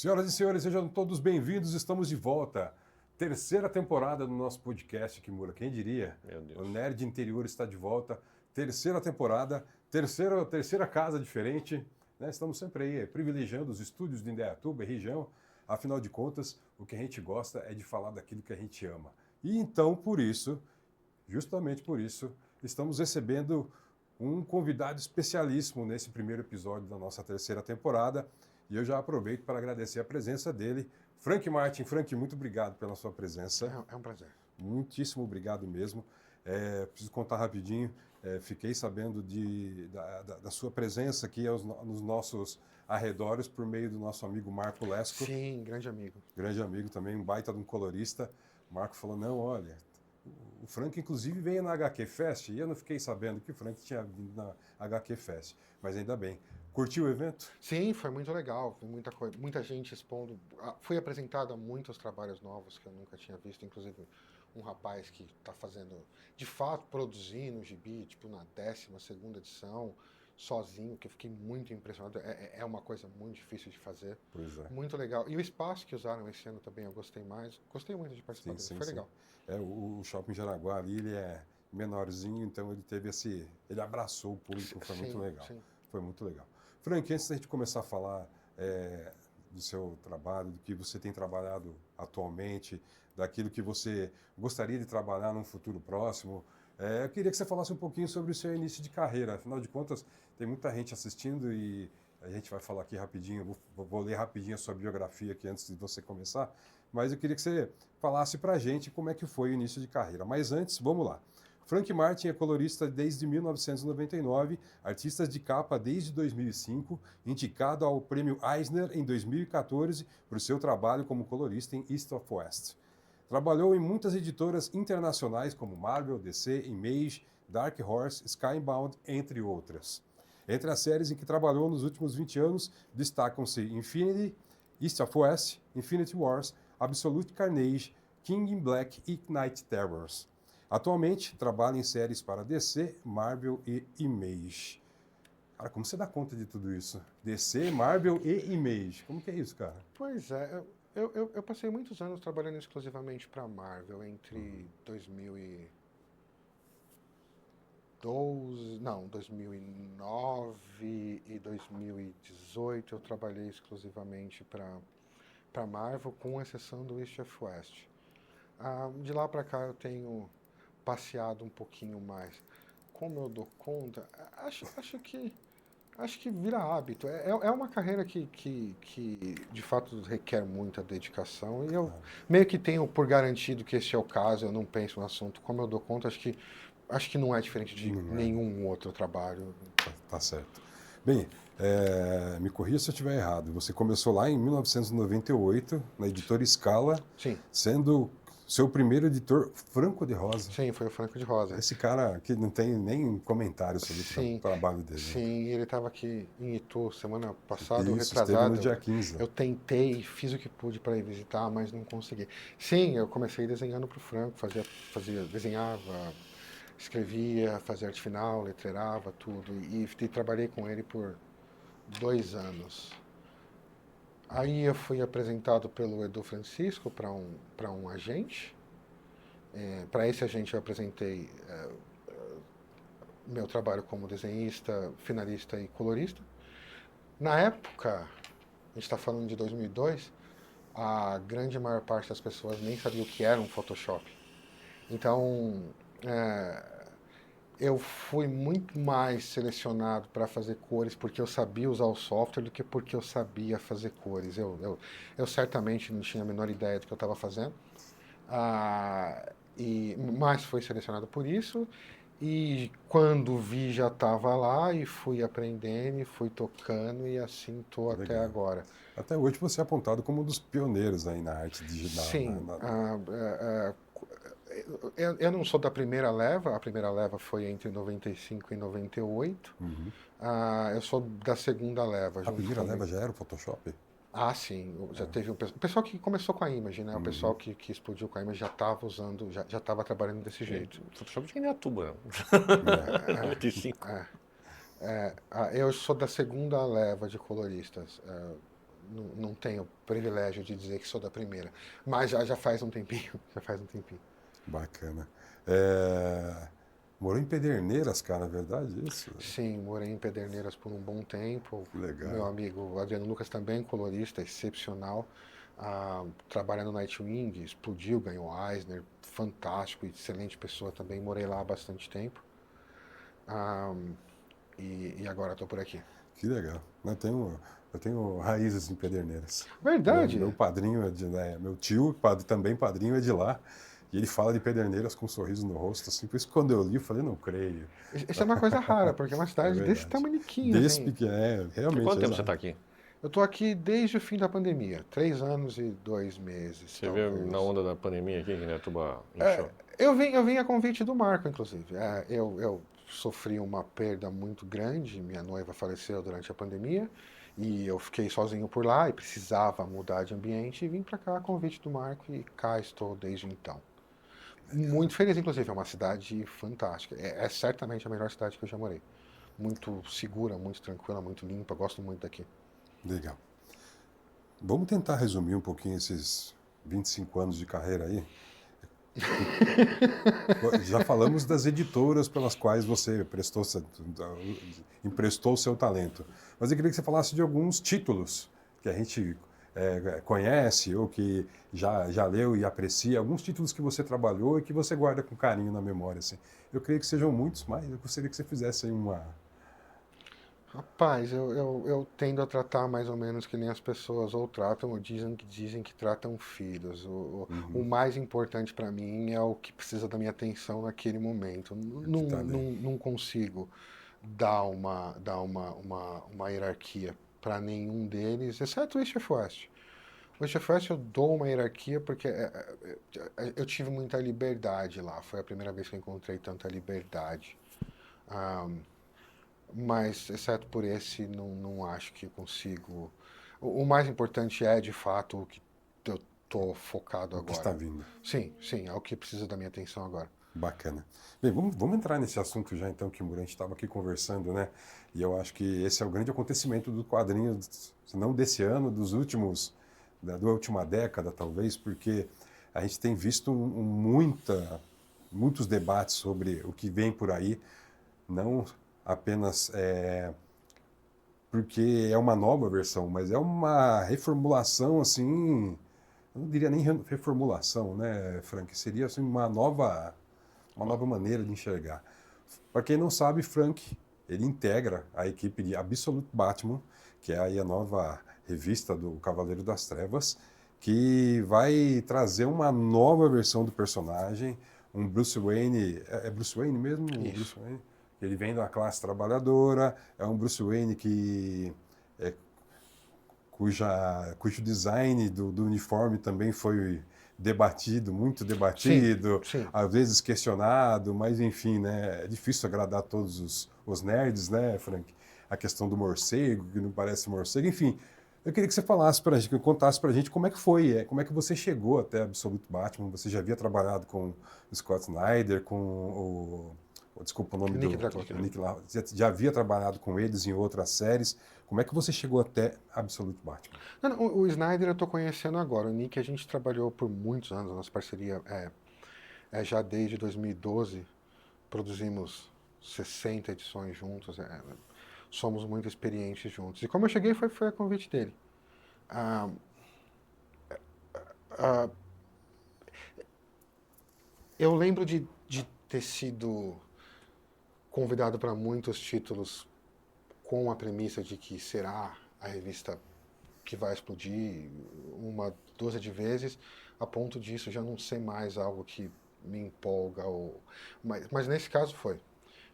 Senhoras e senhores, sejam todos bem-vindos, estamos de volta. Terceira temporada do nosso podcast, Kimura, quem diria? Meu Deus. O Nerd Interior está de volta, terceira temporada, terceira casa diferente, né? Estamos sempre aí privilegiando os estúdios de Indaiatuba e região, afinal de contas, o que a gente gosta é de falar daquilo que a gente ama. E então, por isso, justamente por isso, estamos recebendo um convidado especialíssimo nesse primeiro episódio da nossa terceira temporada. E eu já aproveito para agradecer a presença dele, Frank Martin. Frank, muito obrigado pela sua presença. É um prazer. Muitíssimo obrigado mesmo. Preciso contar rapidinho, fiquei sabendo da sua presença aqui nos nossos arredores por meio do nosso amigo Marco Lesco. Sim, grande amigo. Grande amigo também, um baita de um colorista. O Marco falou, não, olha, o Frank inclusive veio na HQ Fest e eu não fiquei sabendo que o Frank tinha vindo na HQ Fest, mas ainda bem. Curtiu o evento? Sim, foi muito legal. Foi muita gente expondo. Fui apresentado a muitos trabalhos novos que eu nunca tinha visto, inclusive um rapaz que está fazendo, de fato, produzindo o gibi, tipo na 12ª edição, sozinho, que eu fiquei muito impressionado. É uma coisa muito difícil de fazer. Pois é. Muito legal. E o espaço que usaram esse ano também eu gostei mais. Gostei muito de participar dele, foi legal. O Shopping Jaraguá ali, ele é menorzinho, então ele teve ele abraçou o público, foi muito legal. Sim. Foi muito legal. Frank, antes da gente começar a falar do seu trabalho, do que você tem trabalhado atualmente, daquilo que você gostaria de trabalhar num futuro próximo, eu queria que você falasse um pouquinho sobre o seu início de carreira. Afinal de contas, tem muita gente assistindo e a gente vai falar aqui rapidinho, vou ler rapidinho a sua biografia aqui antes de você começar, mas eu queria que você falasse pra gente como é que foi o início de carreira. Mas antes, vamos lá. Frank Martin é colorista desde 1999, artista de capa desde 2005, indicado ao Prêmio Eisner em 2014 por seu trabalho como colorista em East of West. Trabalhou em muitas editoras internacionais como Marvel, DC, Image, Dark Horse, Skybound, entre outras. Entre as séries em que trabalhou nos últimos 20 anos, destacam-se Infinity, East of West, Infinity Wars, Absolute Carnage, King in Black e Night Terrors. Atualmente, trabalha em séries para DC, Marvel e Image. Cara, como você dá conta de tudo isso? DC, Marvel e Image. Como que é isso, cara? Pois é, eu passei muitos anos trabalhando exclusivamente para Marvel, entre 2009 e 2018 eu trabalhei exclusivamente para Marvel, com exceção do East of West. De lá para cá eu tenho passeado um pouquinho mais. Como eu dou conta, acho que vira hábito. É uma carreira que de fato requer muita dedicação e eu meio que tenho por garantido que esse é o caso. Eu não penso no assunto. Como eu dou conta, acho que não é diferente de nenhum outro trabalho. Tá certo. Bem, me corrija se eu estiver errado. Você começou lá em 1998, na editora Scala, Sim. sendo seu primeiro editor, Franco de Rosa. Sim, foi o Franco de Rosa. Esse cara que não tem nem comentário sobre o trabalho dele. Sim, ele estava aqui em Itu semana passada, Isso, retrasado. esteve no dia 15. Eu tentei, fiz o que pude para ir visitar, mas não consegui. Sim, eu comecei desenhando para o Franco, desenhava, escrevia, fazia arte final, letreirava, tudo. E trabalhei com ele por 2 anos. Aí eu fui apresentado pelo Edu Francisco para um agente. Para esse agente eu apresentei meu trabalho como desenhista, finalista e colorista. Na época, a gente está falando de 2002, a grande maior parte das pessoas nem sabia o que era um Photoshop. Então, eu fui muito mais selecionado para fazer cores porque eu sabia usar o software do que porque eu sabia fazer cores. Eu certamente não tinha a menor ideia do que eu estava fazendo, mas fui selecionado por isso. E quando vi já estava lá e fui aprendendo e fui tocando e assim estou até agora. Até hoje você é apontado como um dos pioneiros aí na arte digital. Sim. Eu não sou da primeira leva, a primeira leva foi entre 95 e 98. Eu sou da segunda leva. A primeira leva já era o Photoshop? Sim, já teve o pessoal que começou com a Image, né? O pessoal que explodiu com a Image já estava usando, já estava trabalhando desse jeito. Photoshop de Indaiatuba, Eu sou da segunda leva de coloristas. não tenho o privilégio de dizer que sou da primeira, mas já faz um tempinho, já faz um tempinho. Bacana. Morou em Pederneiras, cara, é verdade isso? Sim, morei em Pederneiras por um bom tempo. Que Meu legal. amigo Adriano Lucas também, colorista, excepcional. Trabalha no Nightwing, explodiu, ganhou Eisner, fantástico, excelente pessoa também. Morei lá há bastante tempo. Ah, e agora estou por aqui. Que legal. Eu tenho raízes em Pederneiras. Meu Verdade! padrinho meu tio, também padrinho, é de lá. E ele fala de Pederneiras com um sorriso no rosto, assim. Por isso, quando eu li, eu falei, não creio. Isso é uma coisa rara, porque é uma É cidade desse verdade. tamaniquinho, Desse assim. pequeno, E realmente, quanto tempo você exato. está aqui? Eu estou aqui desde o fim da pandemia, 3 anos e 2 meses, Você veio na talvez. onda da pandemia aqui, que Indaiatuba inchou? Eu vim a convite do Marco, inclusive. Eu sofri uma perda muito grande, minha noiva faleceu durante a pandemia, e eu fiquei sozinho por lá e precisava mudar de ambiente, e vim para cá a convite do Marco, e cá estou desde então. Muito feliz, inclusive, é uma cidade fantástica. É certamente a melhor cidade que eu já morei. Muito segura, muito tranquila, muito limpa, gosto muito daqui. Legal. Vamos tentar resumir um pouquinho esses 25 anos de carreira aí. Já falamos das editoras pelas quais você emprestou o seu talento. Mas eu queria que você falasse de alguns títulos que a gente conhece ou que já leu e aprecia, alguns títulos que você trabalhou e que você guarda com carinho na memória. Assim. Eu creio que sejam muitos, mas eu gostaria que você fizesse aí uma... Rapaz, eu tendo a tratar mais ou menos que nem as pessoas ou tratam ou dizem que tratam filhos. O Uhum, mais importante para mim é o que precisa da minha atenção naquele momento. o que está ali. Não consigo dar uma hierarquia para nenhum deles, exceto o East of West. O East of West eu dou uma hierarquia porque eu tive muita liberdade lá. Foi a primeira vez que eu encontrei tanta liberdade. Ah, mas, exceto por esse, não acho que eu consigo. O mais importante é, de fato, o que eu tô focado O que está agora. vindo. Sim, é o que precisa da minha atenção agora. Bacana. Bem, vamos entrar nesse assunto já então que o Murante estava aqui conversando, né? E eu acho que esse é o grande acontecimento do quadrinho, se não desse ano, da última década talvez, porque a gente tem visto muitos debates sobre o que vem por aí, não apenas porque é uma nova versão, mas é uma reformulação assim, eu não diria nem reformulação, né, Frank? Seria assim, uma nova maneira de enxergar. Para quem não sabe, Frank, ele integra a equipe de Absolute Batman, que é aí a nova revista do Cavaleiro das Trevas, que vai trazer uma nova versão do personagem, um Bruce Wayne, é Bruce Wayne mesmo? Isso. Bruce Wayne? Ele vem da classe trabalhadora, é um Bruce Wayne cujo design do uniforme também foi debatido, muito Sim, debatido, sim. às vezes questionado, mas enfim, né, é difícil agradar todos os nerds, né, Frank? A questão do morcego, que não parece morcego, enfim. Eu queria que você falasse para a gente, que contasse para a gente como é que foi, como é que você chegou até Absolute Batman. Você já havia trabalhado com o Scott Snyder, com desculpa o nome Nick do Dragotta. Nick lá, já havia trabalhado com eles em outras séries. Como é que você chegou até Absolute Batman? Não, o Snyder eu tô conhecendo agora. O Nick a gente trabalhou por muitos anos. A nossa parceria é já desde 2012. Produzimos 60 edições juntos. Somos muito experientes juntos. E como eu cheguei foi a convite dele. Ah, ah, eu lembro de ter sido convidado para muitos títulos com a premissa de que será a revista que vai explodir uma dúzia de vezes, a ponto disso já não ser mais algo que me empolga. Mas nesse caso foi.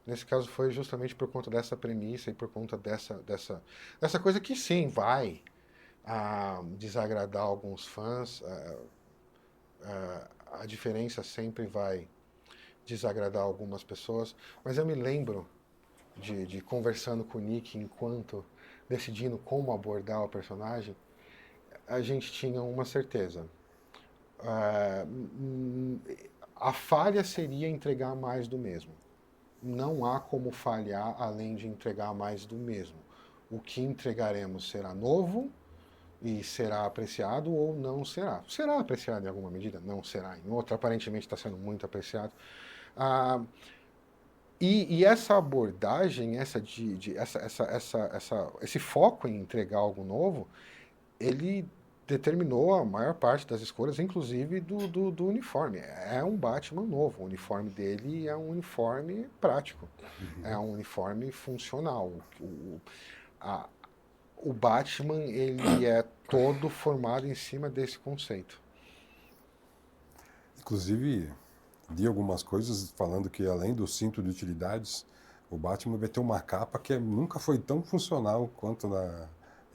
Nesse caso foi justamente por conta dessa premissa e por conta dessa coisa que sim, vai desagradar alguns fãs. A diferença sempre vai desagradar algumas pessoas, mas eu me lembro de conversando com o Nick enquanto decidindo como abordar o personagem, a gente tinha uma certeza. A falha seria entregar mais do mesmo. Não há como falhar além de entregar mais do mesmo. O que entregaremos será novo, e será apreciado ou não será. Será apreciado em alguma medida? Não será. Em outra, aparentemente está sendo muito apreciado. Ah, e essa abordagem, esse foco em entregar algo novo, ele determinou a maior parte das escolhas, inclusive do uniforme. É um Batman novo. O uniforme dele é um uniforme prático. É um uniforme funcional. A, o Batman, ele é todo formado em cima desse conceito. Inclusive, li algumas coisas falando que além do cinto de utilidades, o Batman vai ter uma capa que nunca foi tão funcional quanto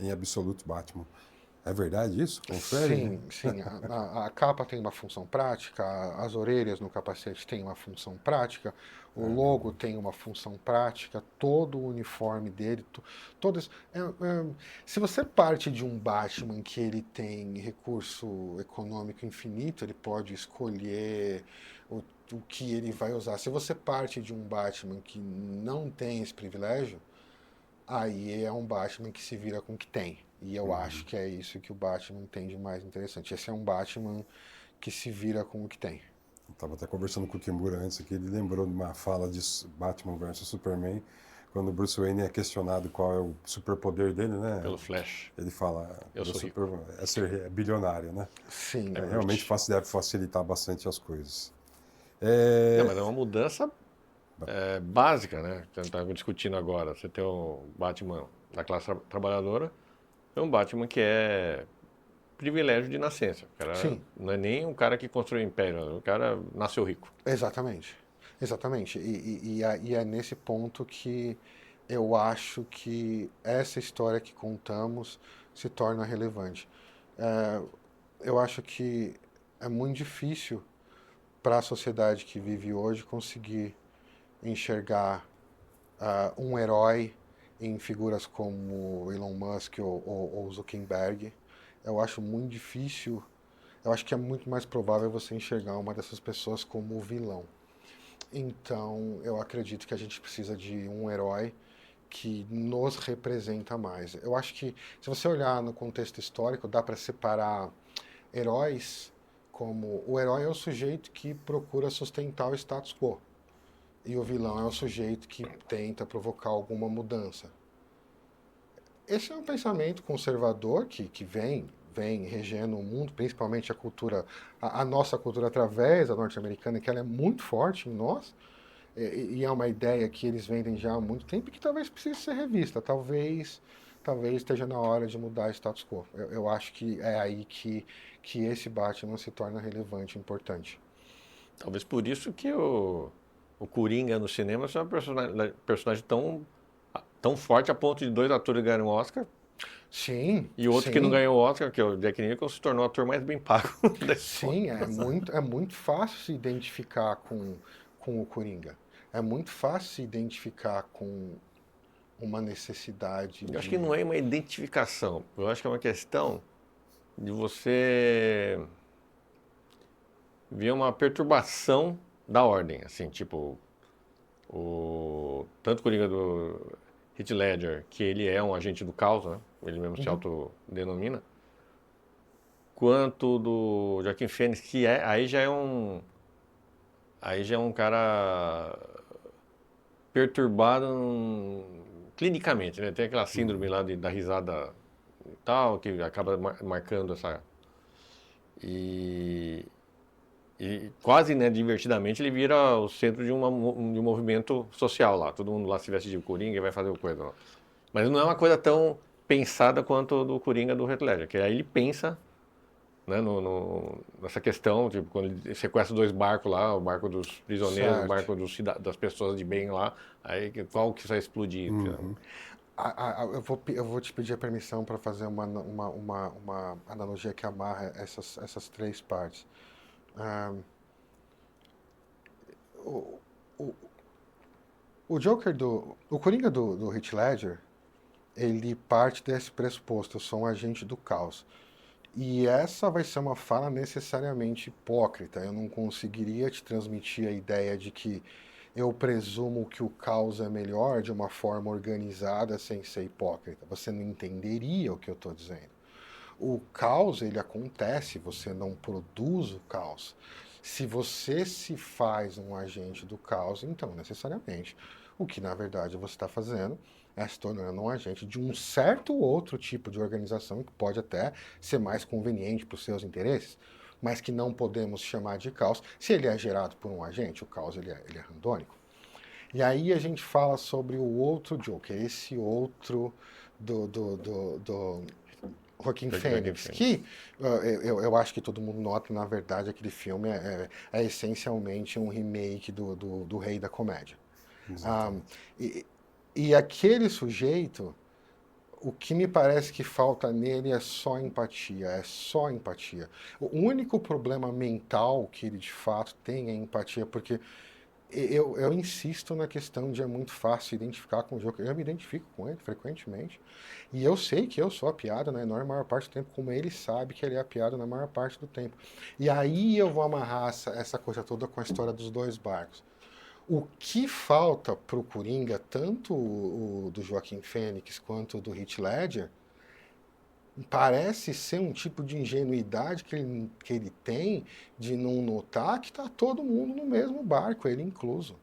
em Absolute Batman. É verdade isso? Confere? Sim, sim. A capa tem uma função prática, as orelhas no capacete têm uma função prática, o logo tem uma função prática, todo o uniforme dele, todas. Se você parte de um Batman que ele tem recurso econômico infinito, ele pode escolher o que ele vai usar. Se você parte de um Batman que não tem esse privilégio, aí é um Batman que se vira com o que tem. E eu acho que é isso que o Batman tem de mais interessante. Esse é um Batman que se vira com o que tem. Estava até conversando com o Kimura antes aqui, ele lembrou de uma fala de Batman versus Superman, quando o Bruce Wayne é questionado qual é o superpoder dele, né? Pelo Flash. Ele fala, Eu sou é bilionário, né? Sim. Realmente deve facilitar bastante as coisas. Mas é uma mudança básica, né? Que a gente estava discutindo agora. Você tem o Batman da classe trabalhadora, é um Batman que é privilégio de nascença. O cara Sim. não é nem um cara que construiu um império, o cara nasceu rico. Exatamente. Exatamente. E é nesse ponto que eu acho que essa história que contamos se torna relevante. Eu acho que é muito difícil para a sociedade que vive hoje conseguir enxergar um herói em figuras como Elon Musk ou Zuckerberg. Eu acho muito difícil. Eu acho que é muito mais provável você enxergar uma dessas pessoas como vilão. Então, eu acredito que a gente precisa de um herói que nos representa mais. Eu acho que, se você olhar no contexto histórico, dá para separar heróis como... O herói é o sujeito que procura sustentar o status quo. E o vilão é o sujeito que tenta provocar alguma mudança. Esse é um pensamento conservador que vem regendo o mundo, principalmente a cultura, a nossa cultura através da norte-americana, que ela é muito forte em nós, e é uma ideia que eles vendem já há muito tempo e que talvez precise ser revista, talvez esteja na hora de mudar o status quo. Eu acho que é aí que esse Batman se torna relevante, importante. Talvez por isso que o Coringa no cinema é um personagem tão forte a ponto de 2 atores ganharem o Oscar. Sim. E outro que não ganhou o Oscar, que é o Jack Nicholson, se tornou o ator mais bem pago da história. Sim, é muito fácil se identificar com o Coringa. É muito fácil se identificar com uma necessidade Eu acho de... que não é uma identificação. Eu acho que é uma questão de você ver uma perturbação da ordem. Assim, tipo, tanto o Coringa do Heath Ledger, que ele é um agente do caos, né? Ele mesmo se autodenomina, quanto do Joaquin Phoenix, que aí já é um cara perturbado clinicamente, né? Tem aquela síndrome lá da risada e tal, que acaba marcando essa... E quase, né, divertidamente, ele vira o centro de um movimento social lá. Todo mundo lá se veste de Coringa e vai fazer o coisa lá. Mas não é uma coisa tão pensada quanto o do Coringa do Heath Ledger, que aí ele pensa, né, nessa questão, tipo, quando ele sequestra 2 barcos lá, o barco dos prisioneiros, Certo. o barco das pessoas de bem lá, aí qual que vai explodir? Eu vou te pedir a permissão para fazer uma analogia que amarra essas 3 partes. O, o, o Joker o Coringa do Heath Ledger, ele parte desse pressuposto: eu sou um agente do caos. E essa vai ser uma fala necessariamente hipócrita. Eu não conseguiria te transmitir a ideia de que eu presumo que o caos é melhor de uma forma organizada sem ser hipócrita. Você não entenderia o que eu estou dizendo. o caos, ele acontece, você não produz o caos. Se você se faz um agente do caos, então, necessariamente, o que na verdade você está fazendo é se tornando um agente de um certo outro tipo de organização que pode até ser mais conveniente para os seus interesses, mas que não podemos chamar de caos. Se ele é gerado por um agente, o caos ele é randômico. E aí a gente fala sobre o outro Joker, esse outro do Joaquin Phoenix, que eu acho que todo mundo nota, na verdade, aquele filme é essencialmente um remake do Rei da Comédia. E aquele sujeito, o que me parece que falta nele é só empatia, é só empatia. O único problema mental que ele de fato tem é empatia, porque eu insisto na questão de é muito fácil identificar com o Joker. Eu me identifico com ele frequentemente. E eu sei que eu sou a piada na enorme maior parte do tempo, como ele sabe que ele é a piada na maior parte do tempo. E aí eu vou amarrar essa coisa toda com a história dos dois barcos. O que falta pro Coringa, tanto o do Joaquin Phoenix quanto o do Heath Ledger, parece ser um tipo de ingenuidade que ele tem de não notar que está todo mundo no mesmo barco, ele incluso.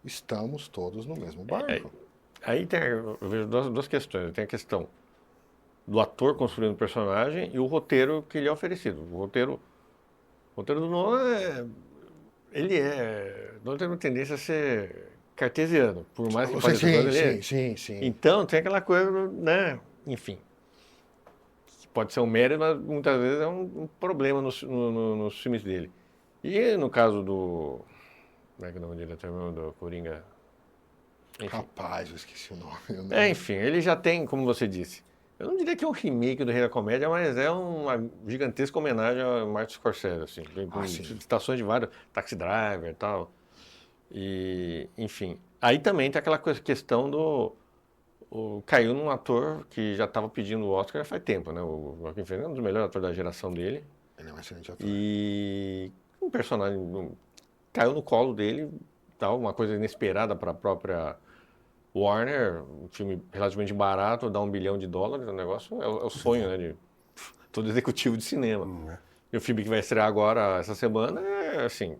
Estamos todos no mesmo barco. Aí eu vejo duas questões. Tem a questão do ator construindo o personagem e o roteiro que lhe é oferecido. O roteiro do Nolan Nolan tem uma tendência a ser cartesiano, por mais que pareça coisa ali. Sim. Então tem aquela coisa, né? Enfim, pode ser um mérito, mas muitas vezes é um problema nos filmes dele. E no caso do... Como é que é o nome do diretor mesmo, do Coringa? Enfim. Rapaz, eu esqueci o nome. Enfim, ele já tem, como você disse, eu não diria que é um remake do Rei da Comédia, mas é uma gigantesca homenagem a Martin Scorsese, assim, com citações de vários, Taxi Driver e tal. E, enfim, aí também tem aquela questão caiu num ator que já estava pedindo o Oscar faz tempo, né? O Joaquin Phoenix é um dos melhores atores da geração dele. Ele é um excelente ator. E um personagem caiu no colo dele, tal, uma coisa inesperada para a própria Warner, um filme relativamente barato, dá $1 bilhão, o negócio é o sonho, né, de todo executivo de cinema. E o filme que vai estrear agora, essa semana, é assim,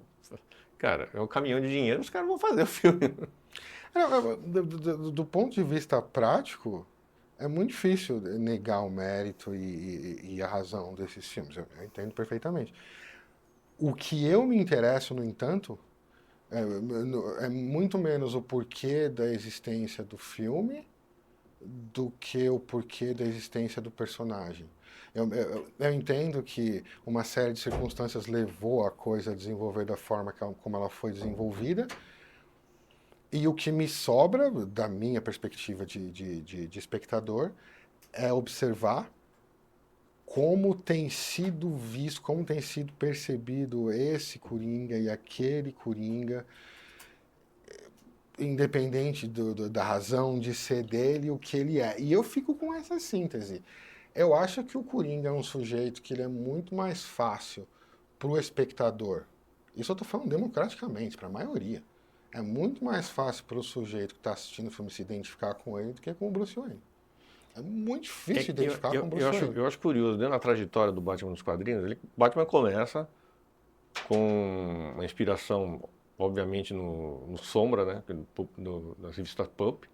cara, é um caminhão de dinheiro, os caras vão fazer o filme. Do ponto de vista prático, é muito difícil negar o mérito e a razão desses filmes, eu entendo perfeitamente. O que eu me interesso, no entanto, é muito menos o porquê da existência do filme do que o porquê da existência do personagem. Eu entendo que uma série de circunstâncias levou a coisa a desenvolver da forma como ela foi desenvolvida, e o que me sobra, da minha perspectiva de espectador, é observar como tem sido visto, como tem sido percebido esse Coringa e aquele Coringa, independente da razão de ser dele, o que ele é. E eu fico com essa síntese. Eu acho que o Coringa é um sujeito que ele é muito mais fácil para o espectador. Isso eu estou falando democraticamente, para a maioria. É muito mais fácil para o sujeito que está assistindo o filme se identificar com ele do que com o Bruce Wayne. É muito difícil identificar com o Bruce Wayne. Eu acho curioso, dentro da trajetória do Batman nos quadrinhos, Batman começa com uma inspiração, obviamente, no Sombra, né, das revistas Pulp,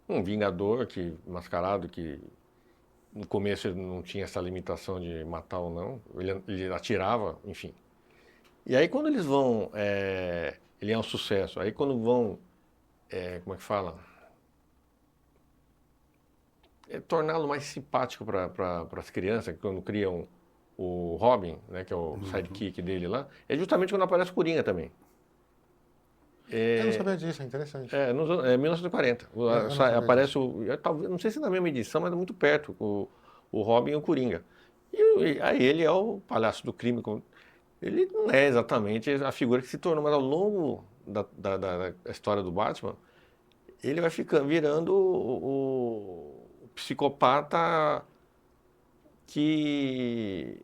um vingador mascarado que no começo ele não tinha essa limitação de matar ou não, ele atirava, enfim. E aí quando eles vão, ele é um sucesso, aí quando vão, como é que fala? Torná-lo mais simpático para as crianças, quando criam o Robin, né, que é o sidekick dele lá, é justamente quando aparece o Coringa também. Eu não sabia disso, é interessante. É 1940. Aparece talvez, não sei se na mesma edição, mas é muito perto, o Robin e o Coringa. E aí ele é o palhaço do crime. Ele não é exatamente a figura que se tornou, mas ao longo da história do Batman, ele vai virando o psicopata que...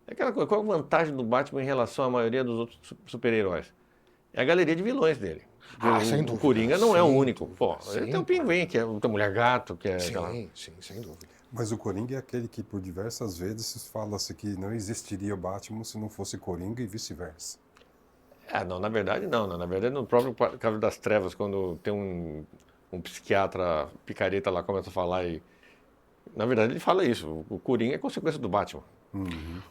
Aquela coisa, qual a vantagem do Batman em relação à maioria dos outros super-heróis? é a galeria de vilões dele. Sem O dúvida. Coringa não é o sem único. dúvida, Pô, ele tem o Pinguim, que é o Mulher Gato, que é aquela... Sim, sem dúvida. Mas o Coringa é aquele que por diversas vezes fala-se que não existiria Batman se não fosse Coringa e vice-versa. Não, na verdade não. Na verdade, no próprio Cavaleiro das Trevas, quando tem um psiquiatra picareta lá, começa a falar e... Na verdade, ele fala isso. O Coringa é consequência do Batman. Uhum.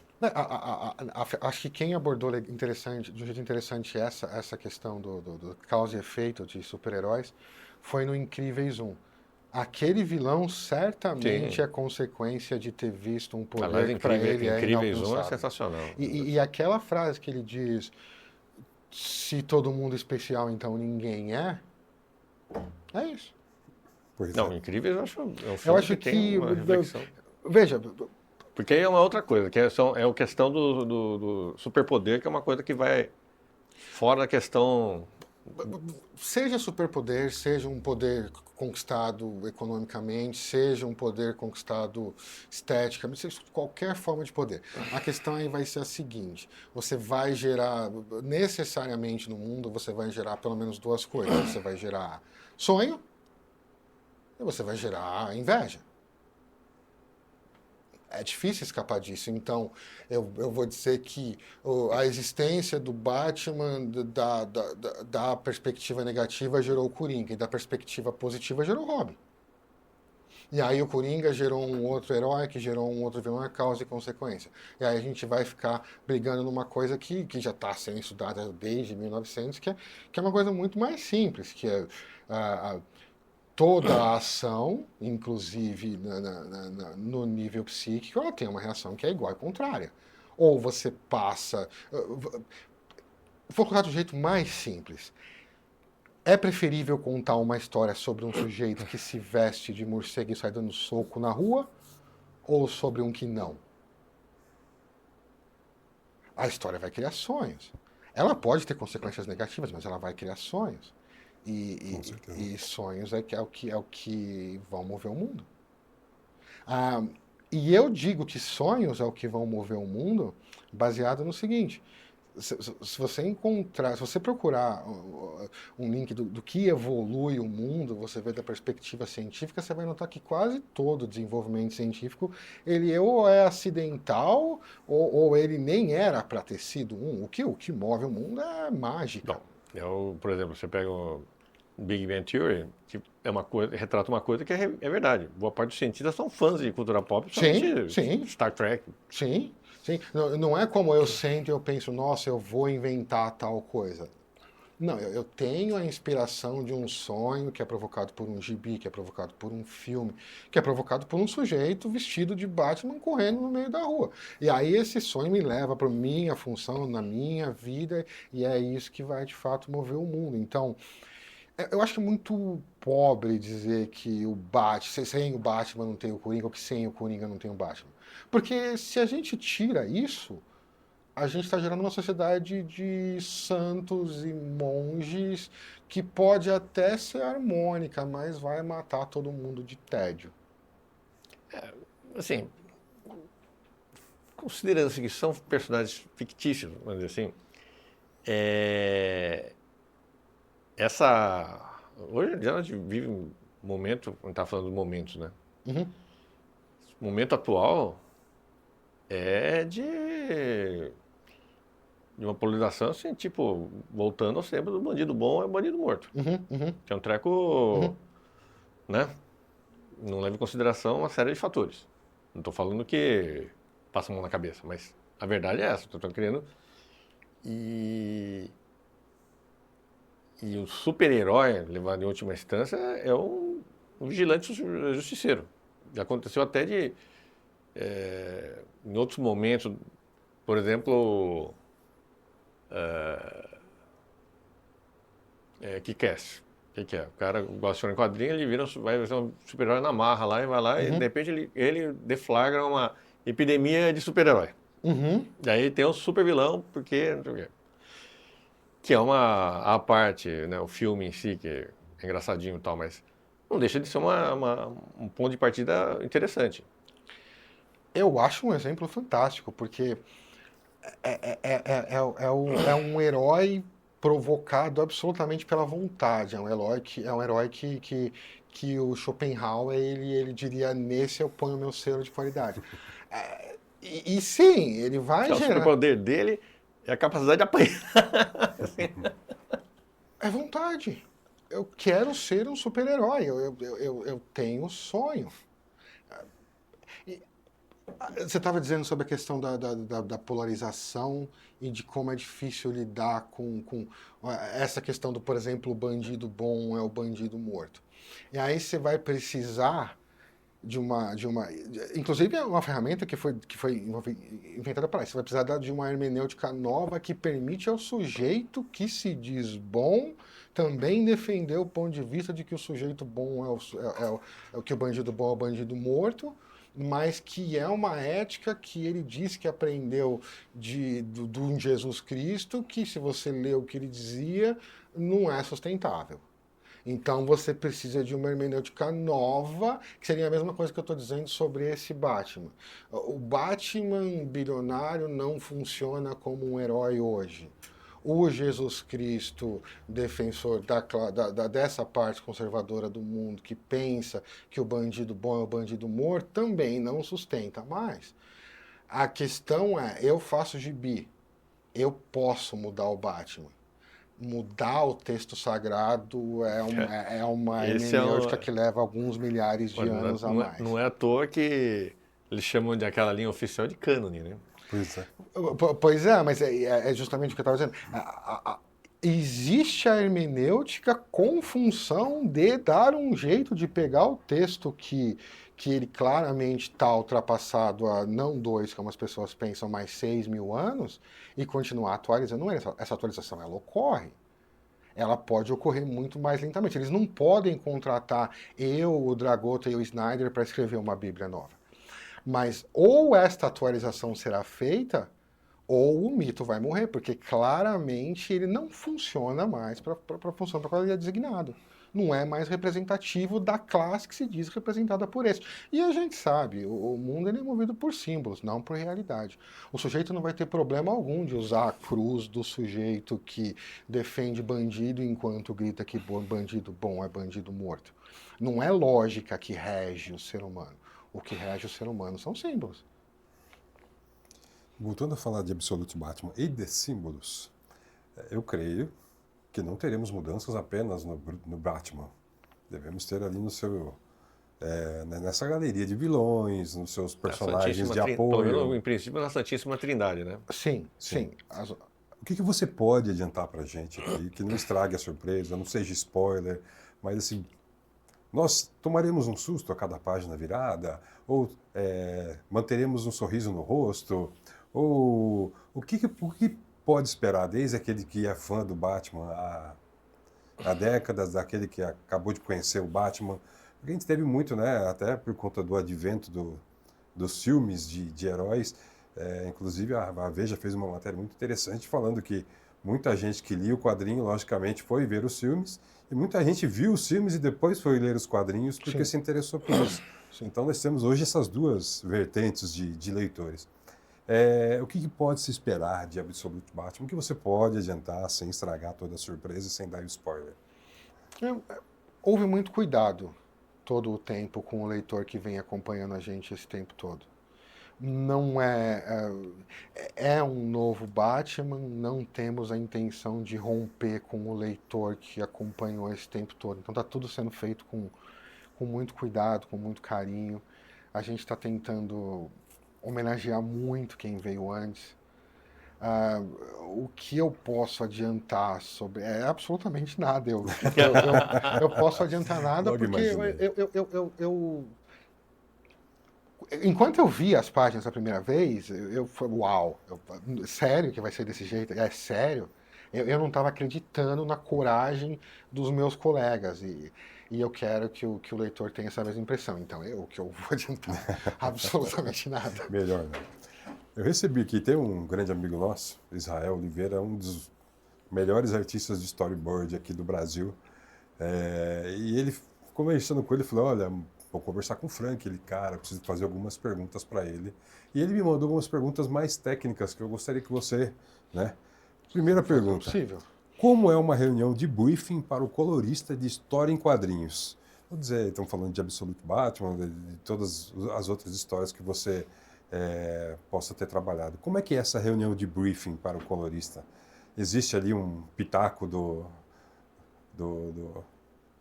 Acho que quem abordou interessante, de um jeito interessante essa questão do causa e efeito de super-heróis foi no Incríveis 1. Aquele vilão certamente Sim. é consequência de ter visto um Aliás, poder que para ele é Incríveis 1 é inalcançável. sensacional. E aquela frase que ele diz, se todo mundo especial, então ninguém é isso. Pois Não, é. Incríveis eu acho, é um Eu filme acho que tem uma reflexão. Veja, Porque aí é uma outra coisa, que é a questão do superpoder, que é uma coisa que vai fora da questão... seja superpoder, seja um poder conquistado economicamente, seja um poder conquistado esteticamente, seja qualquer forma de poder. A questão aí vai ser a seguinte: você vai gerar, necessariamente no mundo, você vai gerar pelo menos duas coisas. Você vai gerar sonho e você vai gerar inveja. É difícil escapar disso. Então, eu vou dizer que a existência do Batman da perspectiva negativa gerou o Coringa, e da perspectiva positiva gerou o Robin. E aí o Coringa gerou um outro herói, que gerou um outro vilão, é causa e consequência. E aí a gente vai ficar brigando numa coisa que já está sendo estudada desde 1900, que é uma coisa muito mais simples, que é... toda a ação, inclusive no nível psíquico, ela tem uma reação que é igual e contrária. Ou você passa... Vou colocar do jeito mais simples. É preferível contar uma história sobre um sujeito que se veste de morcego e sai dando soco na rua, ou sobre um que não? A história vai criar sonhos. Ela pode ter consequências negativas, mas ela vai criar sonhos. E sonhos é o que vão mover o mundo. E eu digo que sonhos é o que vão mover o mundo baseado no seguinte: se você procurar um link do que evolui o mundo, você vê da perspectiva científica, você vai notar que quase todo desenvolvimento científico, ele ou é acidental, ou ele nem era para ter sido um. O que move o mundo é mágica. Não, por exemplo, você pega o Big Bang Theory, que é uma coisa, retrata uma coisa que é verdade. Boa parte dos cientistas são fãs de cultura pop, sim. Star Trek. Sim. Não é como eu sento e eu penso, nossa, eu vou inventar tal coisa. Não, eu tenho a inspiração de um sonho que é provocado por um gibi, que é provocado por um filme, que é provocado por um sujeito vestido de Batman correndo no meio da rua. E aí esse sonho me leva para minha função, na minha vida, e é isso que vai de fato mover o mundo. Então, eu acho muito pobre dizer que sem o Batman não tem o Coringa, ou que sem o Coringa não tem o Batman. Porque se a gente tira isso, a gente está gerando uma sociedade de santos e monges que pode até ser harmônica, mas vai matar todo mundo de tédio. Assim, considerando assim, que são personagens fictícios, vamos dizer assim, hoje em dia a gente vive um momento, a gente está falando de momentos, né? Uhum. O momento atual é de uma polarização, assim, tipo, voltando ao sempre do bandido bom é o bandido morto. Que é um treco, né? Não leva em consideração uma série de fatores. Não estou falando que passa a mão na cabeça, mas a verdade é essa. Estou querendo... E o super-herói, levado em última instância, é um vigilante justiceiro. Já aconteceu até em outros momentos, por exemplo, Kick-Ass. O que é? O cara gosta de um quadrinho, ele vai ser um super-herói na marra lá, e vai lá e de repente ele deflagra uma epidemia de super-herói. E aí tem um super-vilão, porque não sei o quê. Que é a parte, né, o filme em si, que é engraçadinho e tal, mas não deixa de ser um ponto de partida interessante. Eu acho um exemplo fantástico, porque é um herói provocado absolutamente pela vontade. É um herói que o Schopenhauer ele diria: nesse eu ponho o meu selo de qualidade. E sim, ele vai O gerar. superpoder dele é a capacidade de apanhar. É vontade. Eu quero ser um super-herói. Eu tenho sonho. Você estava dizendo sobre a questão da polarização e de como é difícil lidar com essa questão do, por exemplo, o bandido bom é o bandido morto. E aí você vai precisar inclusive é uma ferramenta que foi inventada para isso. Você vai precisar de uma hermenêutica nova que permite ao sujeito que se diz bom também defender o ponto de vista de que o sujeito bom é o que o bandido bom é o bandido morto, mas que é uma ética que ele diz que aprendeu do Jesus Cristo, que se você lê o que ele dizia, não é sustentável. Então você precisa de uma hermenêutica nova, que seria a mesma coisa que eu estou dizendo sobre esse Batman. O Batman bilionário não funciona como um herói hoje. O Jesus Cristo, defensor dessa parte conservadora do mundo, que pensa que o bandido bom é o bandido morto, também não sustenta mais. A questão é, eu faço gibi, eu posso mudar o Batman. Mudar o texto sagrado é uma hermenêutica que leva alguns milhares de anos a mais. Não é à toa que eles chamam de aquela linha oficial de cânone, né? Pois é. Pois é, mas é justamente o que eu estava dizendo. Existe a hermenêutica com função de dar um jeito de pegar o texto que ele claramente está ultrapassado há não 2, como as pessoas pensam, mas 6.000 anos, e continuar atualizando ele. Essa atualização, ela ocorre. Ela pode ocorrer muito mais lentamente. Eles não podem contratar o Dragota e o Snyder para escrever uma Bíblia nova. Mas ou esta atualização será feita, ou o mito vai morrer, porque claramente ele não funciona mais para a função para a qual ele é designado. Não é mais representativo da classe que se diz representada por esse. E a gente sabe, o mundo ele é movido por símbolos, não por realidade. O sujeito não vai ter problema algum de usar a cruz do sujeito que defende bandido enquanto grita que bandido bom é bandido morto. Não é lógica que rege o ser humano. O que rege o ser humano são símbolos. Voltando a falar de Absolute Batman e de símbolos, eu creio que não teremos mudanças apenas no Batman. Devemos ter ali no seu nessa galeria de vilões, nos seus personagens de apoio. Em princípio, na Santíssima Trindade, né? Sim. O que você pode adiantar pra gente aqui, que não estrague a surpresa, não seja spoiler, mas assim, nós tomaremos um susto a cada página virada? Ou manteremos um sorriso no rosto? Ou o que pode esperar desde aquele que é fã do Batman há décadas, daquele que acabou de conhecer o Batman? Porque a gente teve muito, né, até por conta do advento dos filmes de heróis. Inclusive a Veja fez uma matéria muito interessante falando que muita gente que lia o quadrinho, logicamente, foi ver os filmes, e muita gente viu os filmes e depois foi ler os quadrinhos porque se interessou por isso. Então nós temos hoje essas duas vertentes de leitores. O que pode se esperar de Absolute Batman? O que você pode adiantar sem estragar toda a surpresa e sem dar spoiler? Houve muito cuidado todo o tempo com o leitor que vem acompanhando a gente esse tempo todo. Não é um novo Batman, não temos a intenção de romper com o leitor que acompanhou esse tempo todo. Então está tudo sendo feito com muito cuidado, com muito carinho. A gente está tentando homenagear muito quem veio antes. O que eu posso adiantar sobre... absolutamente nada. Eu posso adiantar nada porque enquanto eu vi as páginas a primeira vez, eu falei, uau, sério que vai ser desse jeito? É sério? Eu não estava acreditando na coragem dos meus colegas e eu quero que o leitor tenha essa mesma impressão. Então, o que eu vou adiantar? Absolutamente nada. Melhor, né? Eu recebi aqui, tem um grande amigo nosso, Israel Oliveira, um dos melhores artistas de storyboard aqui do Brasil. E ele, conversando com ele, falou, olha, vou conversar com o Frank, preciso fazer algumas perguntas para ele. E ele me mandou algumas perguntas mais técnicas que eu gostaria que você, né? Primeira pergunta. Possível. Como é uma reunião de briefing para o colorista de história em quadrinhos? Vou dizer, estamos falando de Absolute Batman, de todas as outras histórias que você possa ter trabalhado. Como é que é essa reunião de briefing para o colorista? Existe ali um pitaco do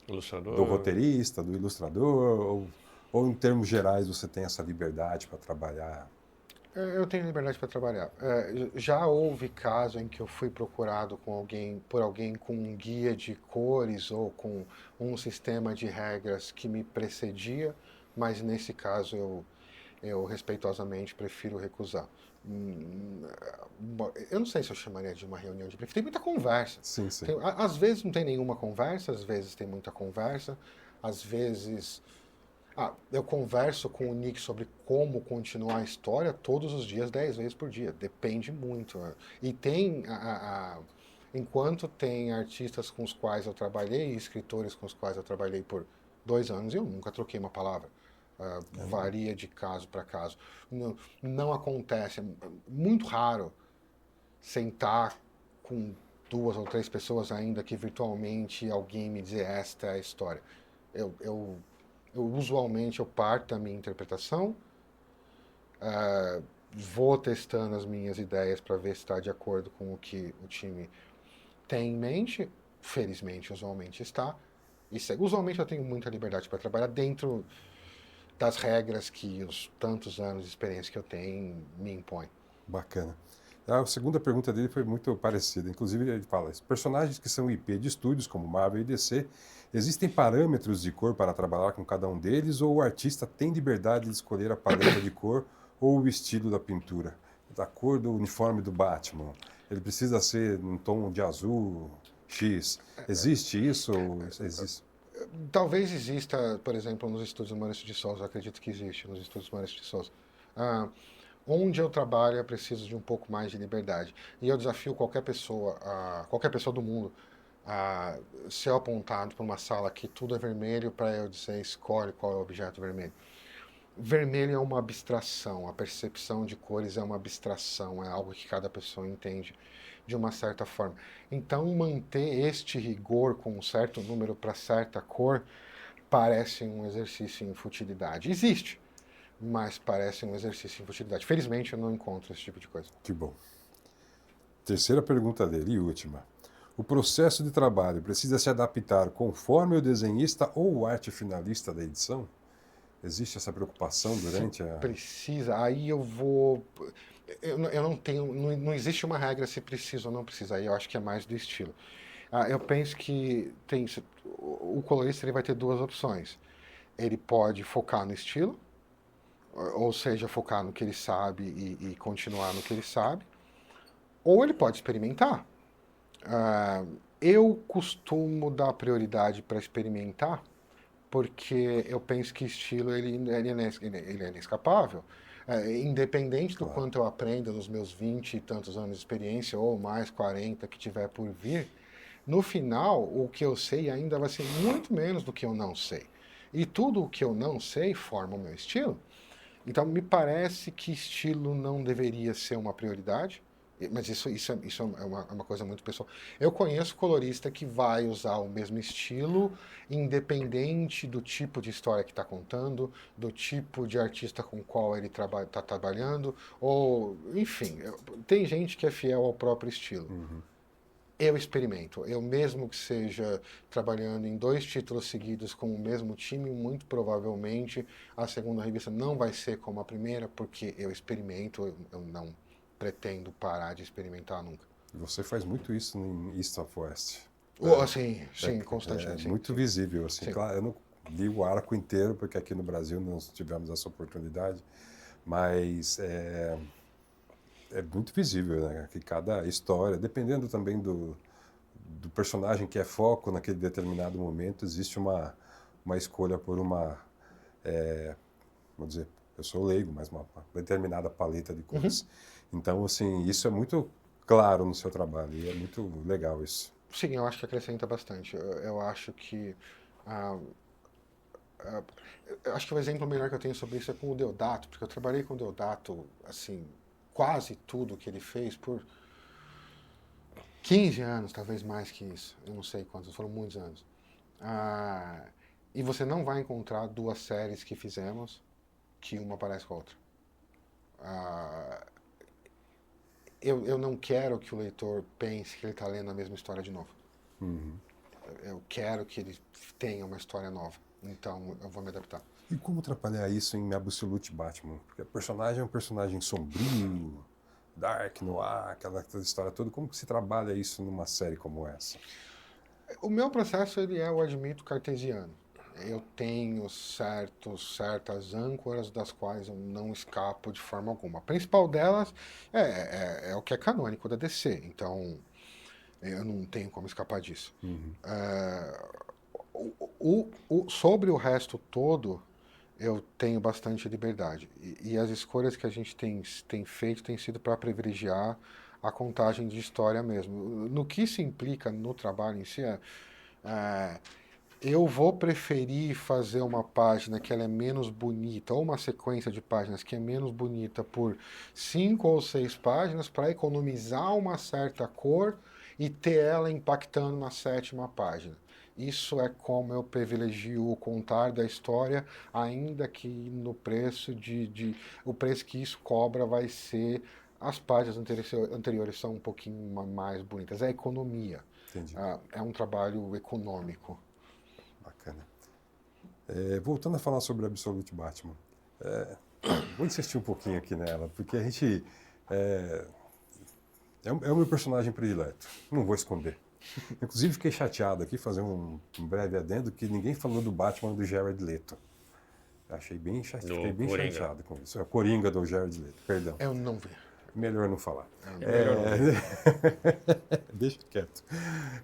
Ilustrador. roteirista, do ilustrador, ou em termos gerais você tem essa liberdade para trabalhar? Eu tenho liberdade para trabalhar. Já houve caso em que eu fui procurado por alguém com um guia de cores ou com um sistema de regras que me precedia, mas nesse caso eu respeitosamente prefiro recusar. Eu não sei se eu chamaria de uma reunião de briefing. Tem muita conversa. Sim, sim. Às vezes não tem nenhuma conversa, às vezes tem muita conversa, às vezes eu converso com o Nick sobre como continuar a história todos os dias, 10 vezes por dia. Depende muito. E tem, enquanto tem artistas com os quais eu trabalhei e escritores com os quais eu trabalhei por 2 anos, eu nunca troquei uma palavra. Varia de caso para caso. Não acontece, é muito raro sentar com 2 ou 3 pessoas ainda que virtualmente alguém me dizer esta é a história. Eu usualmente eu parto da minha interpretação, vou testando as minhas ideias para ver se está de acordo com o que o time tem em mente. Felizmente, usualmente está. Usualmente eu tenho muita liberdade para trabalhar dentro das regras que os tantos anos de experiência que eu tenho me impõem. Bacana. A segunda pergunta dele foi muito parecida. Inclusive, ele fala: personagens que são IP de estúdios como Marvel e DC, existem parâmetros de cor para trabalhar com cada um deles, ou o artista tem liberdade de escolher a paleta de cor ou o estilo da pintura? Da cor do uniforme do Batman, ele precisa ser num tom de azul X. Existe isso? Existe? Talvez exista, por exemplo, nos estúdios Maurício de Souza, eu acredito que existe nos estúdios Maurício de Souza. Onde eu trabalho, eu preciso de um pouco mais de liberdade. E eu desafio qualquer pessoa do mundo, a ser apontado para uma sala que tudo é vermelho, para eu dizer, escolhe qual é o objeto vermelho. Vermelho é uma abstração, a percepção de cores é uma abstração, é algo que cada pessoa entende de uma certa forma. Então, manter este rigor com um certo número para certa cor parece um exercício em futilidade. Existe, mas parece um exercício em futilidade. Felizmente, eu não encontro esse tipo de coisa. Que bom. Terceira pergunta dele, e última. O processo de trabalho precisa se adaptar conforme o desenhista ou o arte finalista da edição? Existe essa preocupação durante a... Precisa. Aí eu vou... Eu não tenho... Não existe uma regra se precisa ou não precisa. Aí eu acho que é mais do estilo. Eu penso que o colorista ele vai ter 2 opções. Ele pode focar no estilo, ou seja, focar no que ele sabe e continuar no que ele sabe, ou ele pode experimentar. Eu costumo dar prioridade para experimentar, porque eu penso que estilo ele é inescapável. Independente do quanto eu aprenda nos meus 20 e tantos anos de experiência, ou mais 40 que tiver por vir, no final, o que eu sei ainda vai ser muito menos do que eu não sei. E tudo o que eu não sei forma o meu estilo. Então, me parece que estilo não deveria ser uma prioridade, mas isso é uma coisa muito pessoal. Eu conheço colorista que vai usar o mesmo estilo, independente do tipo de história que está contando, do tipo de artista com o qual ele está trabalhando, ou, enfim, tem gente que é fiel ao próprio estilo. Uhum. Eu experimento. Eu mesmo que seja trabalhando em 2 títulos seguidos com o mesmo time, muito provavelmente a segunda revista não vai ser como a primeira, porque eu experimento, eu não pretendo parar de experimentar nunca. Você faz muito isso em East of West. Sim, constantemente. Muito visível, assim. Sim. Claro, eu não li o arco inteiro, porque aqui no Brasil não tivemos essa oportunidade, mas é muito visível, né? Que cada história, dependendo também do personagem que é foco naquele determinado momento, existe uma escolha por uma, vou dizer, eu sou leigo, mas uma determinada paleta de cores. Então, assim, isso é muito claro no seu trabalho e é muito legal isso. Sim, eu acho que acrescenta bastante. Eu acho que eu acho que o exemplo melhor que eu tenho sobre isso é com o Deodato, porque eu trabalhei com o Deodato, assim, quase tudo que ele fez por 15 anos, talvez mais que isso. Eu não sei quantos, foram muitos anos. E você não vai encontrar duas séries que fizemos que uma parece com a outra. Eu não quero que o leitor pense que ele está lendo a mesma história de novo. Eu quero que ele tenha uma história nova. Então, eu vou me adaptar. E como atrapalhar isso em Absolute Batman? Porque o personagem é um personagem sombrio, dark, noir, aquela história toda. Como que se trabalha isso numa série como essa? O meu processo, ele é, eu admito, cartesiano. Eu tenho certas âncoras das quais eu não escapo de forma alguma. A principal delas é o que é canônico da DC. Então, eu não tenho como escapar disso. Sobre o resto todo, eu tenho bastante liberdade. E as escolhas que a gente tem feito têm sido para privilegiar a contagem de história mesmo. No que isso implica no trabalho em si, eu vou preferir fazer uma página que ela é menos bonita, ou uma sequência de páginas que é menos bonita por 5 ou 6 páginas, para economizar uma certa cor e ter ela impactando na 7ª página. Isso é como eu privilegio o contar da história, ainda que no preço o preço que isso cobra vai ser as páginas anteriores são um pouquinho mais bonitas. É economia. Entendi. É um trabalho econômico. Bacana. Voltando a falar sobre Absolute Batman, vou insistir um pouquinho aqui nela, porque a gente é o meu personagem predileto, não vou esconder. Inclusive fiquei chateado aqui, fazer um breve adendo, que ninguém falou do Batman do Jared Leto. Achei bem chateado, fiquei bem chateado com isso. A Coringa do Jared Leto, perdão. Eu não vi. Melhor não falar. Melhor não. Deixa quieto.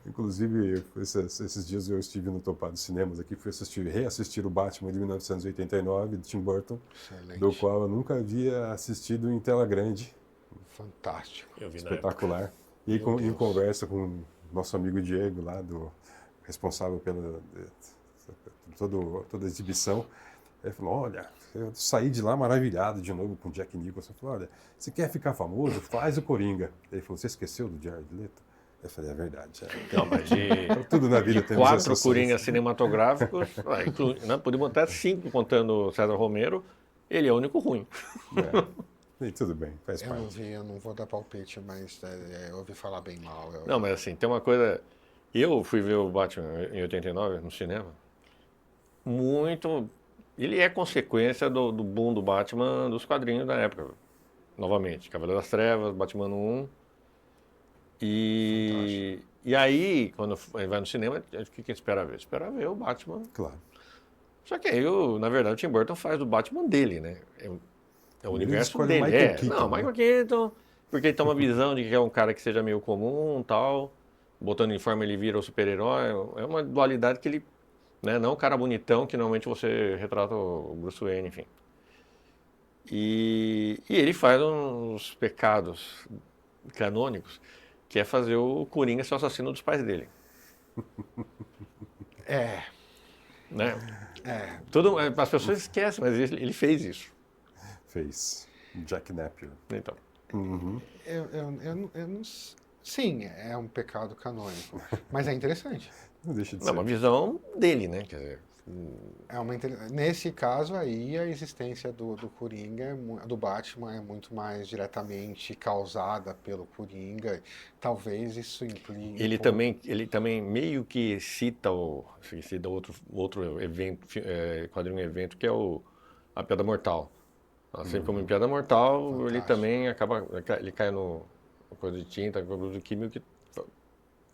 Inclusive, esses dias eu estive no Topado Cinemas aqui, fui reassistir o Batman de 1989, de Tim Burton, Excelente. do qual eu nunca havia assistido em tela grande. Fantástico. Eu vi na época. Espetacular. E em conversa com nosso amigo Diego, lá, responsável pela toda a exibição, ele falou, olha, eu saí de lá maravilhado de novo com o Jack Nicholson. Eu falei, olha, você quer ficar famoso? Faz o Coringa. Ele falou, você esqueceu do Jared Leto? Eu falei, é verdade. Não, mas Tudo na vida tem 4 Coringas cinematográficos, podemos até 5 contando o César Romero, ele é o único ruim. E tudo bem, faz Eu não parte. vi, eu não vou dar palpite, mas eu ouvi falar bem mal. Não, mas assim, tem uma coisa... Eu fui ver o Batman em 89 no cinema, muito... Ele é consequência do boom do Batman dos quadrinhos da época. Novamente, Cavaleiro das Trevas, Batman 1. E aí, quando ele vai no cinema, o que espera ver? Espera ver o Batman. Claro. Só que aí, na verdade, o Tim Burton faz o Batman dele, né? É o universo escolhe dele. Michael Keaton, Não, né? Michael Keaton, porque ele tem uma visão de que é um cara que seja meio comum tal. Botando em forma, ele vira o super-herói. É uma dualidade que ele... Né? Não o cara bonitão que normalmente você retrata o Bruce Wayne, enfim. E ele faz uns pecados canônicos, que é fazer o Coringa ser o assassino dos pais dele. Né? As pessoas esquecem, mas ele fez isso. Fez. Jack Napier. Então. Eu não... Sim, é um pecado canônico, mas é interessante. Não deixa de É ser. uma visão dele, né? Quer dizer, Nesse caso aí, a existência do Coringa, do Batman, é muito mais diretamente causada pelo Coringa. Talvez isso implique... ele também meio que cita outro evento, quadrinho evento, que é a Piada Mortal. Assim como em Piada Mortal, Fantástico. ele também ele cai no coisa de tinta, coisa de químico que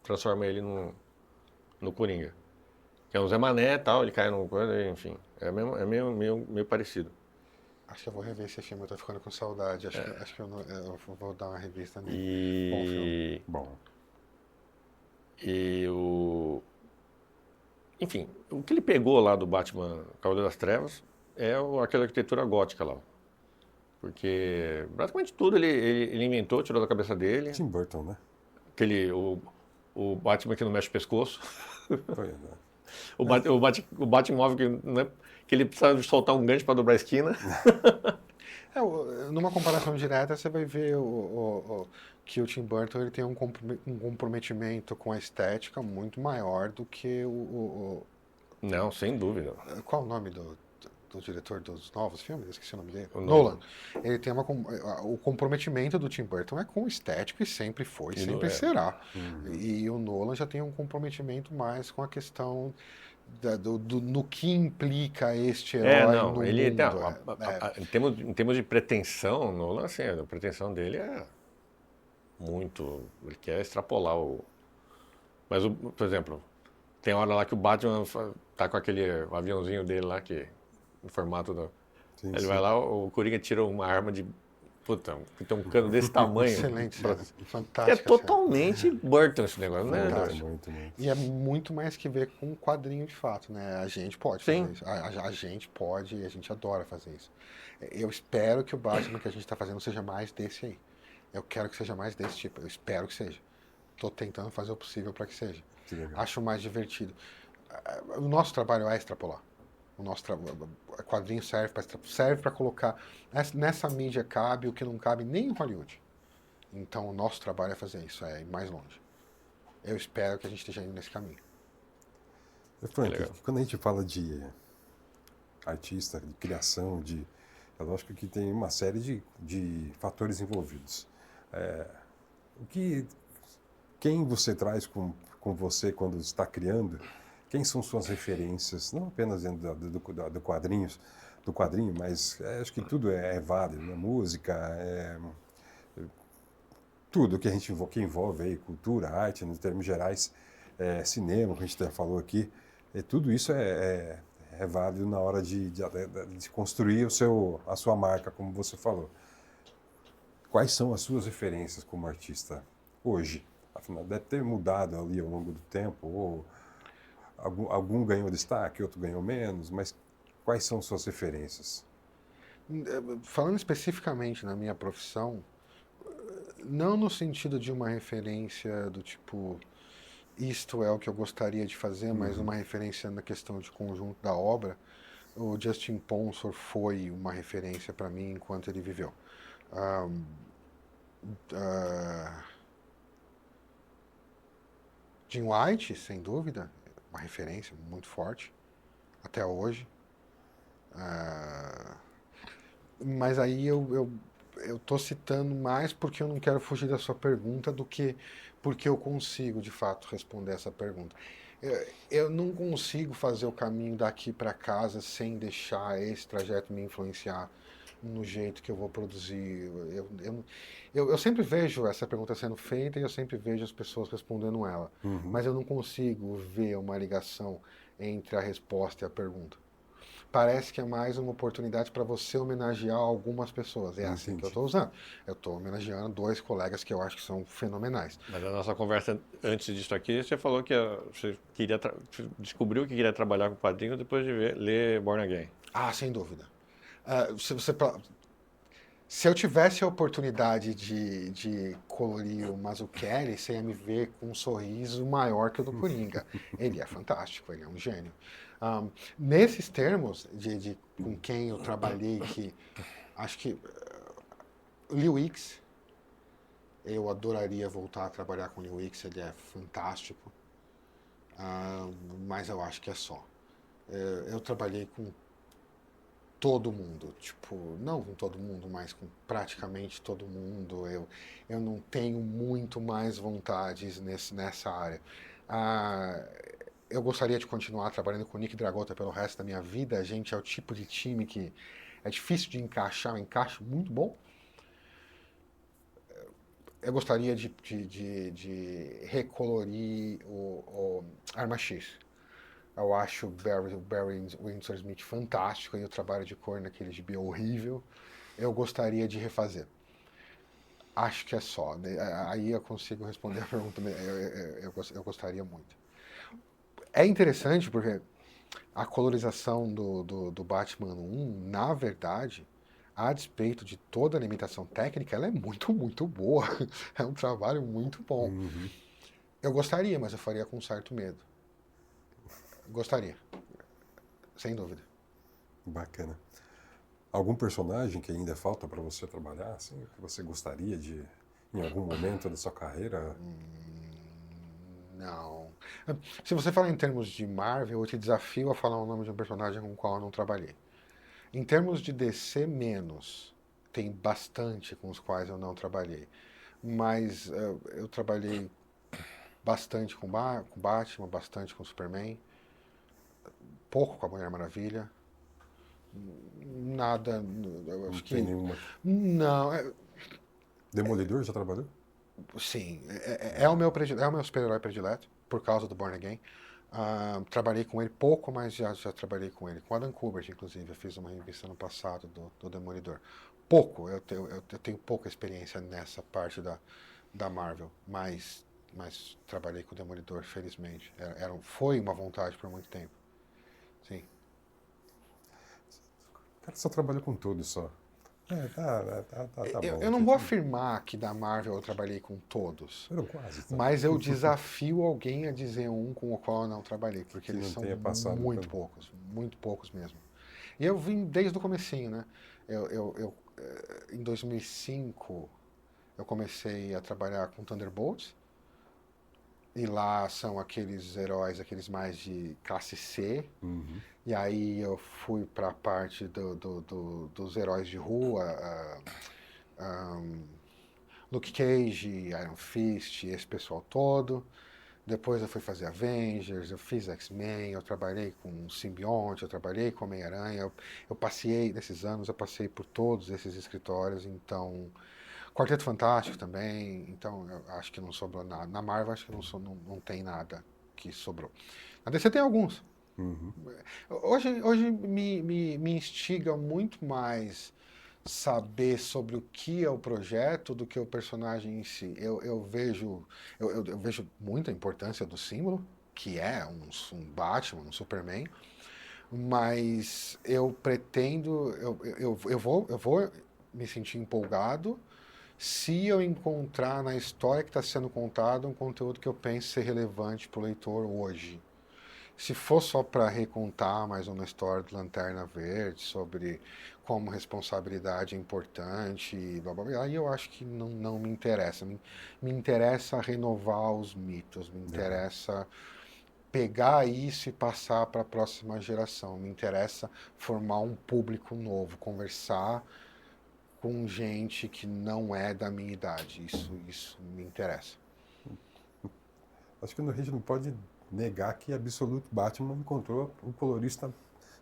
transforma ele no Coringa. Que é um Zé Mané e tal, ele cai numa coisa, enfim. É meio parecido. Acho que eu vou rever esse filme, eu tô ficando com saudade. Acho que eu vou dar uma revista nele. Bom filme. Bom. Enfim, o que ele pegou lá do Batman Cavaleiro das Trevas é aquela arquitetura gótica lá. Porque praticamente tudo ele inventou, tirou da cabeça dele. Tim Burton, né? O Batman que não mexe o pescoço. Foi, né? O Batmóvel que ele precisava soltar um gancho para dobrar a esquina. Numa comparação direta, você vai ver que o Tim Burton ele tem um comprometimento com a estética muito maior do que Não, sem dúvida. qual é o nome do diretor dos novos filmes? Eu esqueci o nome dele. O Nolan. Ele tem o comprometimento do Tim Burton é com estética e sempre foi, E sempre é. será. E o Nolan já tem um comprometimento mais com a questão no que implica este herói Não, no ele tem, mundo. em termos de pretensão, o Nolan, assim, a pretensão dele é muito, ele quer extrapolar mas, por exemplo, tem hora lá que o Batman tá com o aviãozinho dele lá, no formato do... Sim, Ele sim. vai lá, o Coringa tira uma arma puta, que tem um cano desse tamanho. Excelente, pra- cena. Que é Fantástica. cena. totalmente Burton esse negócio, né? Fantástico. Muito, muito. E é muito mais que ver com um quadrinho de fato, né? A gente pode Sim. fazer isso. A gente pode e a gente adora fazer isso. Eu espero que o Batman que a gente está fazendo seja mais desse aí. Eu quero que seja mais desse tipo. Eu espero que seja. Estou tentando fazer o possível para que seja. Que legal. Acho mais divertido. O nosso trabalho é extrapolar. O nosso quadrinho serve para colocar. Nessa mídia cabe o que não cabe nem em Hollywood. Então o nosso trabalho é fazer isso, é ir mais longe. Eu espero que a gente esteja indo nesse caminho. Frank, Legal. quando a gente fala de artista, de criação, é lógico que tem uma série de fatores envolvidos. Quem você traz com você quando está criando? Quem são suas referências? Não apenas dentro do quadrinho, mas acho que tudo é válido, né? Música, tudo que envolve aí, cultura, arte, nos termos gerais, cinema, que a gente já falou aqui, tudo isso é válido na hora de construir a sua marca, como você falou. Quais são as suas referências como artista hoje? Afinal, deve ter mudado ali ao longo do tempo, ou algum ganhou destaque, outro ganhou menos, mas quais são suas referências? Falando especificamente na minha profissão, não no sentido de uma referência do tipo, isto é o que eu gostaria de fazer, mas uma referência na questão de conjunto da obra, o Justin Ponsor foi uma referência para mim enquanto ele viveu. Jim White, sem dúvida, uma referência muito forte, até hoje. Mas aí eu estou citando mais porque eu não quero fugir da sua pergunta do que porque eu consigo, de fato, responder essa pergunta. Eu não consigo fazer o caminho daqui para casa sem deixar esse trajeto me influenciar no jeito que eu vou produzir. Eu sempre vejo essa pergunta sendo feita e eu sempre vejo as pessoas respondendo ela. Mas eu não consigo ver uma ligação entre a resposta e a pergunta. Parece que é mais uma oportunidade para você homenagear algumas pessoas. É assim que eu estou usando. Eu estou homenageando 2 colegas que eu acho que são fenomenais. Mas a nossa conversa antes disso aqui, você falou que você descobriu que queria trabalhar com quadrinhos depois de ler Born Again. Ah, sem dúvida. Se eu tivesse a oportunidade de colorir o Mazzucchelli, você ia me ver com um sorriso maior que o do Coringa. Ele é fantástico, ele é um gênio. Nesses termos de com quem eu trabalhei, que acho que Lee Weeks, eu adoraria voltar a trabalhar com Lee Weeks, ele é fantástico, mas eu acho que é só. Eu trabalhei com todo mundo, tipo, não com todo mundo, mas com praticamente todo mundo. Eu não tenho muito mais vontades nessa área. Eu gostaria de continuar trabalhando com o Nick Dragota pelo resto da minha vida. A gente é o tipo de time que é difícil de encaixar, um encaixe muito bom. Eu gostaria de recolorir o Arma X. Eu acho o Barry Windsor Smith fantástico e o trabalho de cor naquele gibi é horrível. Eu gostaria de refazer. Acho que é só. Aí eu consigo responder a pergunta. Eu gostaria muito. É interessante porque a colorização do Batman 1, na verdade, a despeito de toda a limitação técnica, ela é muito, muito boa. É um trabalho muito bom. Eu gostaria, mas eu faria com certo medo. Gostaria. Sem dúvida. Bacana. Algum personagem que ainda falta para você trabalhar, assim, que você gostaria de, em algum momento da sua carreira? Não. Se você fala em termos de Marvel, eu te desafio a falar o nome de um personagem com o qual eu não trabalhei. Em termos de DC, menos. Tem bastante com os quais eu não trabalhei. Mas eu trabalhei bastante com Batman, bastante com Superman, pouco com a Mulher Maravilha. Nada, eu Não acho tem que. nenhuma. Não, Demolidor já trabalhou? sim, é o meu, é o meu super-herói predileto, por causa do Born Again. Trabalhei com ele pouco, mas já trabalhei com ele. Com Adam Kubert, inclusive, eu fiz uma revista no passado do Demolidor. Pouco, eu tenho pouca experiência nessa parte da Marvel, mas trabalhei com o Demolidor, felizmente. Foi uma vontade por muito tempo. Sim. O cara só trabalha com tudo só. Tá bom. Eu não vou afirmar que da Marvel eu trabalhei com todos, Foram quase, tá? mas eu desafio alguém a dizer um com o qual eu não trabalhei, porque Que eles não são tenha passado muito poucos mesmo. E eu vim desde o comecinho, né? Em 2005, eu comecei a trabalhar com Thunderbolts, e lá são aqueles heróis, aqueles mais de classe C. Uhum. E aí eu fui para a parte dos heróis de rua, Luke Cage, Iron Fist, esse pessoal todo. Depois eu fui fazer Avengers, eu fiz X-Men, eu trabalhei com Simbionte, eu trabalhei com Homem-Aranha. Eu passei, nesses anos, eu passei por todos esses escritórios, então... Quarteto Fantástico também, então eu acho que não sobrou nada. Na Marvel acho que não tem nada que sobrou. Na DC tem alguns. Uhum. Hoje me instiga muito mais saber sobre o que é o projeto do que o personagem em si. Eu vejo muita importância do símbolo, que é um Batman, um Superman, mas eu pretendo, eu vou me sentir empolgado se eu encontrar na história que está sendo contada um conteúdo que eu pense ser relevante para o leitor hoje. Se for só para recontar mais uma história de Lanterna Verde, sobre como responsabilidade é importante, blá, blá, blá, aí eu acho que não me interessa. Me interessa renovar os mitos, me interessa pegar isso e passar para a próxima geração, me interessa formar um público novo, conversar com gente que não é da minha idade. Isso me interessa. Acho que a gente não pode negar que Absolute Batman encontrou um colorista,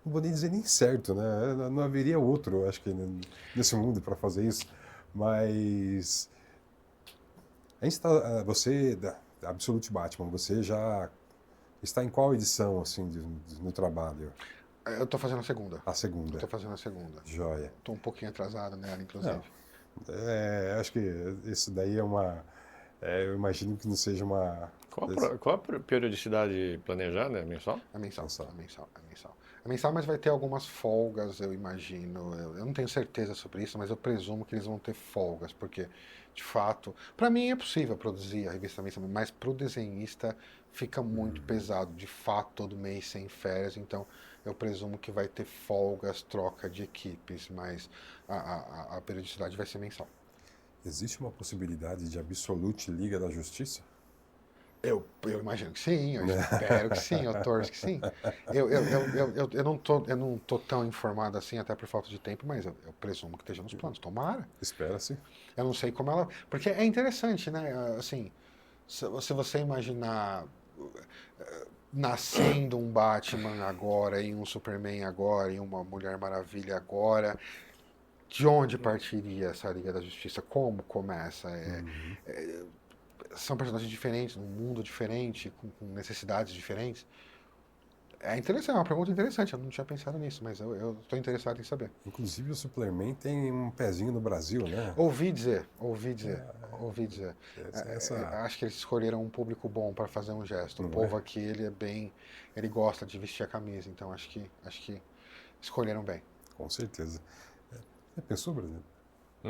não vou nem dizer nem certo, né? Não haveria outro, acho que, nesse mundo para fazer isso. Mas a gente tá, você, da Absolute Batman, você já está em qual edição, assim, no trabalho? Eu tô fazendo a segunda. A segunda. Eu tô fazendo a segunda. Joia. Tô um pouquinho atrasado nela, inclusive. Não, acho que isso daí é uma... eu imagino que não seja uma... Qual a periodicidade planejada? É mensal? É mensal. É mensal, mas vai ter algumas folgas, eu imagino. Eu não tenho certeza sobre isso, mas eu presumo que eles vão ter folgas, porque, de fato, para mim é possível produzir a revista mensal, mas para o desenhista fica muito pesado, de fato, todo mês sem férias, então eu presumo que vai ter folgas, troca de equipes, mas a periodicidade vai ser mensal. Existe uma possibilidade de Absolute Liga da Justiça? Eu imagino que sim, eu espero que sim, eu torço que sim. Eu não tô tão informado assim, até por falta de tempo, mas eu presumo que esteja nos planos. Tomara. Espera-se. Eu não sei como ela. Porque é interessante, né? Assim, se você imaginar nascendo um Batman agora, e um Superman agora, e uma Mulher Maravilha agora, de onde partiria essa Liga da Justiça? Como começa? São personagens diferentes, num mundo diferente, com necessidades diferentes. É interessante, é uma pergunta interessante, eu não tinha pensado nisso, mas eu estou interessado em saber. Inclusive o Superman tem um pezinho no Brasil, né? Ouvi dizer. Acho que eles escolheram um público bom para fazer um gesto. O povo aqui, ele gosta de vestir a camisa, então acho que escolheram bem. Com certeza. Você pensou, Bruno?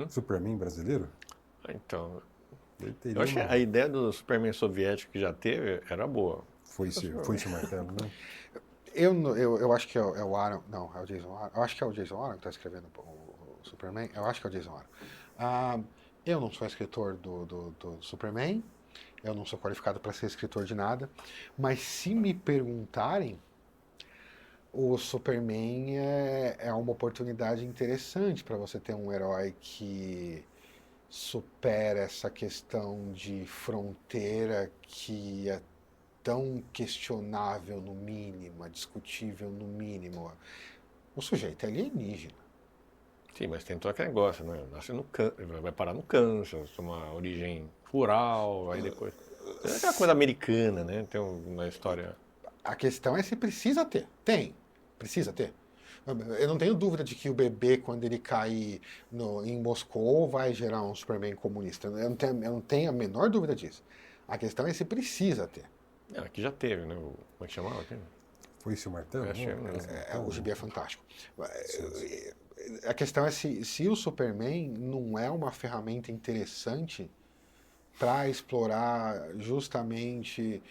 Superman brasileiro? Então, Ele teria eu acho que a ideia do Superman soviético que já teve era boa. Foi-se o martelo, né? eu acho que é o Aaron. Não, é o Jason Aaron. Eu acho que é o Jason Aaron que está escrevendo o Superman. Eu acho que é o Jason Aaron. Eu não sou escritor do Superman. Eu não sou qualificado para ser escritor de nada. Mas se me perguntarem, o Superman é uma oportunidade interessante para você ter um herói que supera essa questão de fronteira que é tão questionável no mínimo, é discutível no mínimo. O sujeito é alienígena. Sim, mas tem todo aquele negócio, né? Nasce no vai parar no Kansas, uma origem rural, aí depois... É aquela coisa americana, né? Tem uma história... A questão é se precisa ter. Tem. Precisa ter. Eu não tenho dúvida de que o bebê, quando ele cair em Moscou, vai gerar um Superman comunista. Eu não tenho a menor dúvida disso. A questão é se precisa ter. Aqui já teve, né? Como é que chamava aqui? Foi esse o Martão? O gibi é fantástico. A questão é se o Superman não é uma ferramenta interessante para explorar justamente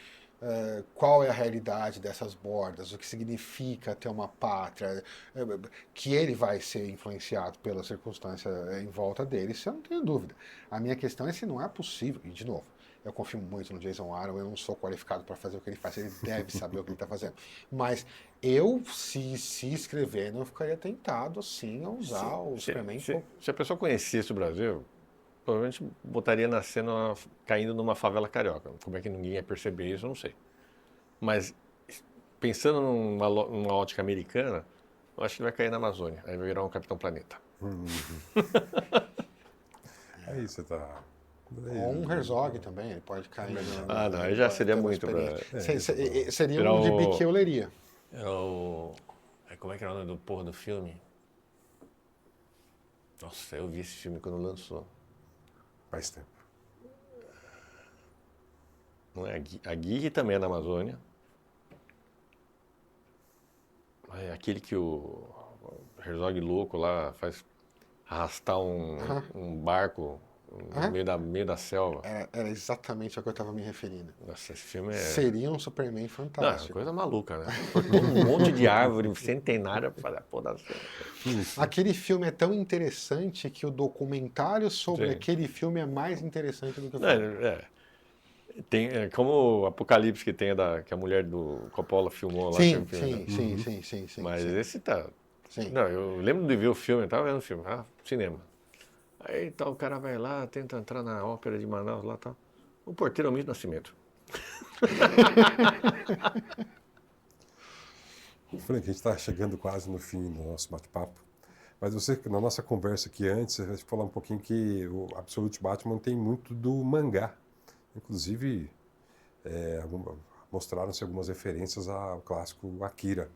qual é a realidade dessas bordas, o que significa ter uma pátria, que ele vai ser influenciado pela circunstância em volta dele, isso eu não tenho dúvida. A minha questão é se não é possível, e de novo, eu confio muito no Jason Aaron, eu não sou qualificado para fazer o que ele faz, ele deve saber o que ele está fazendo. Mas eu, se escrevendo, eu ficaria tentado, sim, a usar o Superman. Se a pessoa conhecesse o Brasil, provavelmente botaria na cena caindo numa favela carioca. Como é que ninguém ia perceber isso, eu não sei. Mas pensando numa ótica americana, eu acho que ele vai cair na Amazônia. Aí vai virar um Capitão Planeta. Aí você tá... Ou um Herzog também, ele pode cair. Não, aí já seria muito seria um gibi que eu leria. Como é que era o nome do porra do filme? Nossa, eu vi esse filme quando lançou. Faz tempo. Não é a Guirre também é na Amazônia. É aquele que o Herzog louco lá faz arrastar um barco no meio da selva. Era exatamente ao que eu estava me referindo. Nossa, esse filme Seria um Superman Não, é fantástico. uma coisa maluca, né? Cortou um monte de árvore centenária para fazer a porra da selva. Aquele filme é tão interessante que o documentário sobre Sim. aquele filme é mais interessante do que o filme. Tem, como o Apocalipse que tem que a mulher do Coppola filmou lá. Sim. Mas esse tá... Sim. Não, eu lembro de ver o filme, eu tava vendo o filme, cinema. Aí tá, o cara vai lá, tenta entrar na ópera de Manaus lá, tá. O porteiro é o Milton Nascimento. Frank, a gente está chegando quase no fim do nosso bate-papo. Mas você, na nossa conversa aqui antes, você vai falar um pouquinho que o Absolute Batman tem muito do mangá. Inclusive, mostraram-se algumas referências ao clássico Akira.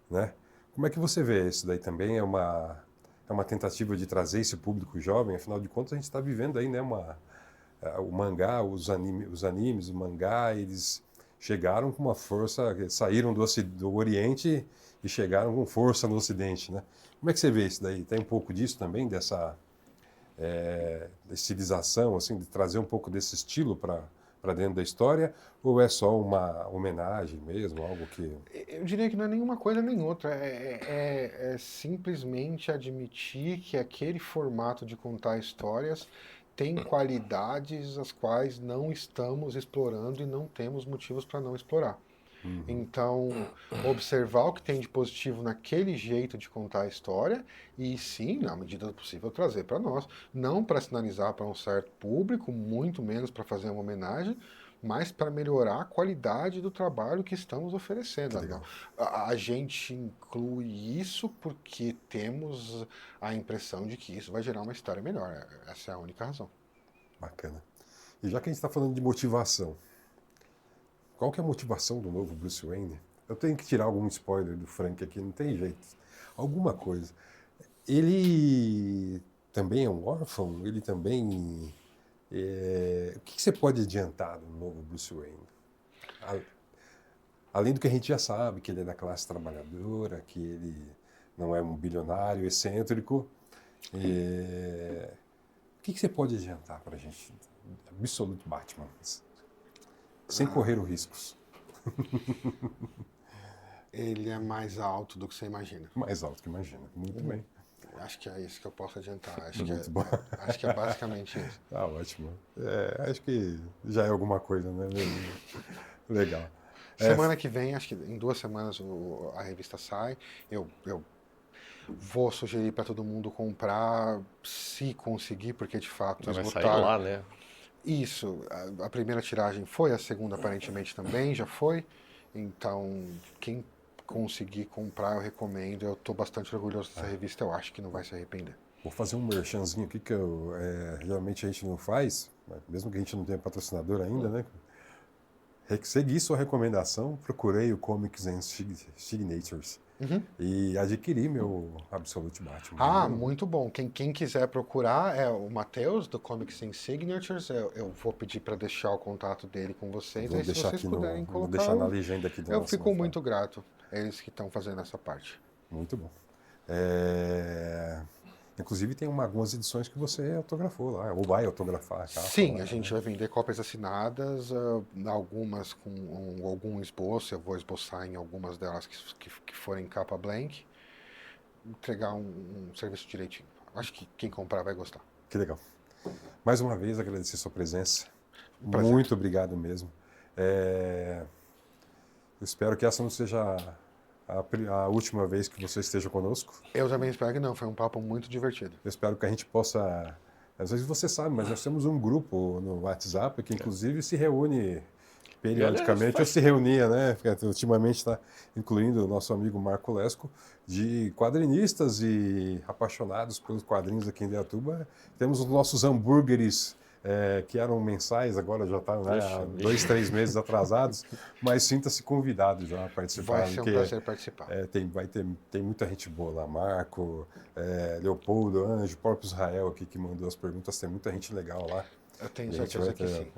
Né? Como é que você vê isso daí também? É uma tentativa de trazer esse público jovem? Afinal de contas, a gente está vivendo aí, né, o mangá, os animes, o mangá, eles chegaram com uma força, saíram do Oriente e chegaram com força no Ocidente, né? Como é que você vê isso daí? Tem um pouco disso também, dessa estilização, assim, de trazer um pouco desse estilo para dentro da história, ou é só uma homenagem mesmo, algo que... Eu diria que não é nenhuma coisa nem outra, é simplesmente admitir que aquele formato de contar histórias tem qualidades as quais não estamos explorando e não temos motivos para não explorar. Então, observar o que tem de positivo naquele jeito de contar a história e sim, na medida do possível, trazer para nós. Não para sinalizar para um certo público, muito menos para fazer uma homenagem, mas para melhorar a qualidade do trabalho que estamos oferecendo. A gente inclui isso porque temos a impressão de que isso vai gerar uma história melhor. Essa é a única razão. Bacana. E já que a gente está falando de motivação, qual que é a motivação do novo Bruce Wayne? Eu tenho que tirar algum spoiler do Frank aqui, não tem jeito. Alguma coisa. Ele também é um órfão? Ele também... O que você pode adiantar do novo Bruce Wayne? Além do que a gente já sabe, que ele é da classe trabalhadora, que ele não é um bilionário excêntrico. O que você pode adiantar para a gente? Absolute Batman. Sem correr os riscos. Ele é mais alto do que você imagina. Mais alto que imagina. Muito bem. Acho que é isso que eu posso adiantar. Muito bom. Acho que é basicamente isso. Tá ótimo. Acho que já é alguma coisa, né? Legal. Semana que vem, acho que em 2 semanas a revista sai. Eu vou sugerir para todo mundo comprar, se conseguir, porque de fato Vai sair esgotaram. lá, né? Isso, a primeira tiragem foi, a segunda aparentemente também já foi. Então, quem conseguir comprar, eu recomendo. Eu estou bastante orgulhoso dessa revista, eu acho que não vai se arrepender. Vou fazer um merchanzinho aqui que geralmente a gente não faz, mesmo que a gente não tenha patrocinador ainda, né? Segui sua recomendação, procurei o Comics and Signatures e adquiri meu Absolute Batman. Muito bom. Quem quiser procurar é o Matheus, do Comics and Signatures. Eu vou pedir para deixar o contato dele com vocês. Vou Aí, se deixar vocês aqui puderem vou colocar, deixar na legenda aqui do eu nosso fico bate-papo. muito grato. Eles que estão fazendo essa parte. Muito bom. Inclusive tem algumas edições que você autografou lá, ou vai autografar a capa. Sim, lá, a gente vai vender cópias assinadas, algumas com algum esboço. Eu vou esboçar em algumas delas que forem capa blank. Entregar um serviço direitinho. Acho que quem comprar vai gostar. Que legal. Mais uma vez, agradecer sua presença. Prazer. Muito obrigado mesmo. Eu espero que essa não seja a última vez que você esteja conosco. Eu também espero que não. Foi um papo muito divertido. Eu espero que a gente possa... Às vezes você sabe, mas nós temos um grupo no WhatsApp que inclusive se reúne periodicamente, ou se reunia, né? Porque ultimamente está incluindo o nosso amigo Marco Lesco, de quadrinistas e apaixonados pelos quadrinhos aqui em Indaiatuba. Temos os nossos hambúrgueres, que eram mensais, agora já estão há 2, 3 meses atrasados, mas sinta-se convidado já a participar. Vai ser um prazer participar. Tem muita gente boa lá, Marco, Leopoldo, Anjo, o próprio Israel aqui que mandou as perguntas, tem muita gente legal lá. Eu tenho certeza que sim.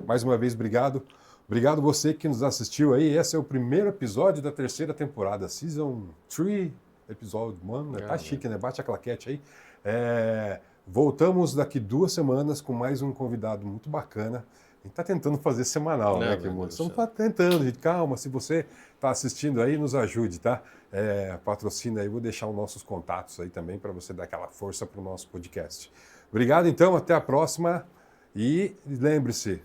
Mais uma vez, obrigado. Obrigado você que nos assistiu aí. Esse é o primeiro episódio da 3ª temporada, Season 3, Episódio 1. Tá chique, né? Bate a claquete aí. Voltamos daqui 2 semanas com mais um convidado muito bacana. A gente tá tentando fazer semanal, né, Kimono? Estamos tentando, gente. Calma, se você tá assistindo aí, nos ajude, tá? Patrocina aí, vou deixar os nossos contatos aí também para você dar aquela força para o nosso podcast. Obrigado, então. Até a próxima. E lembre-se,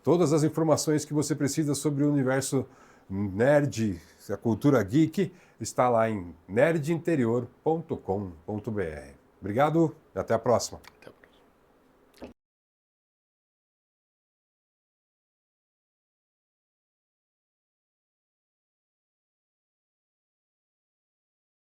todas as informações que você precisa sobre o universo nerd, a cultura geek, está lá em nerdinterior.com.br. Obrigado e até a próxima.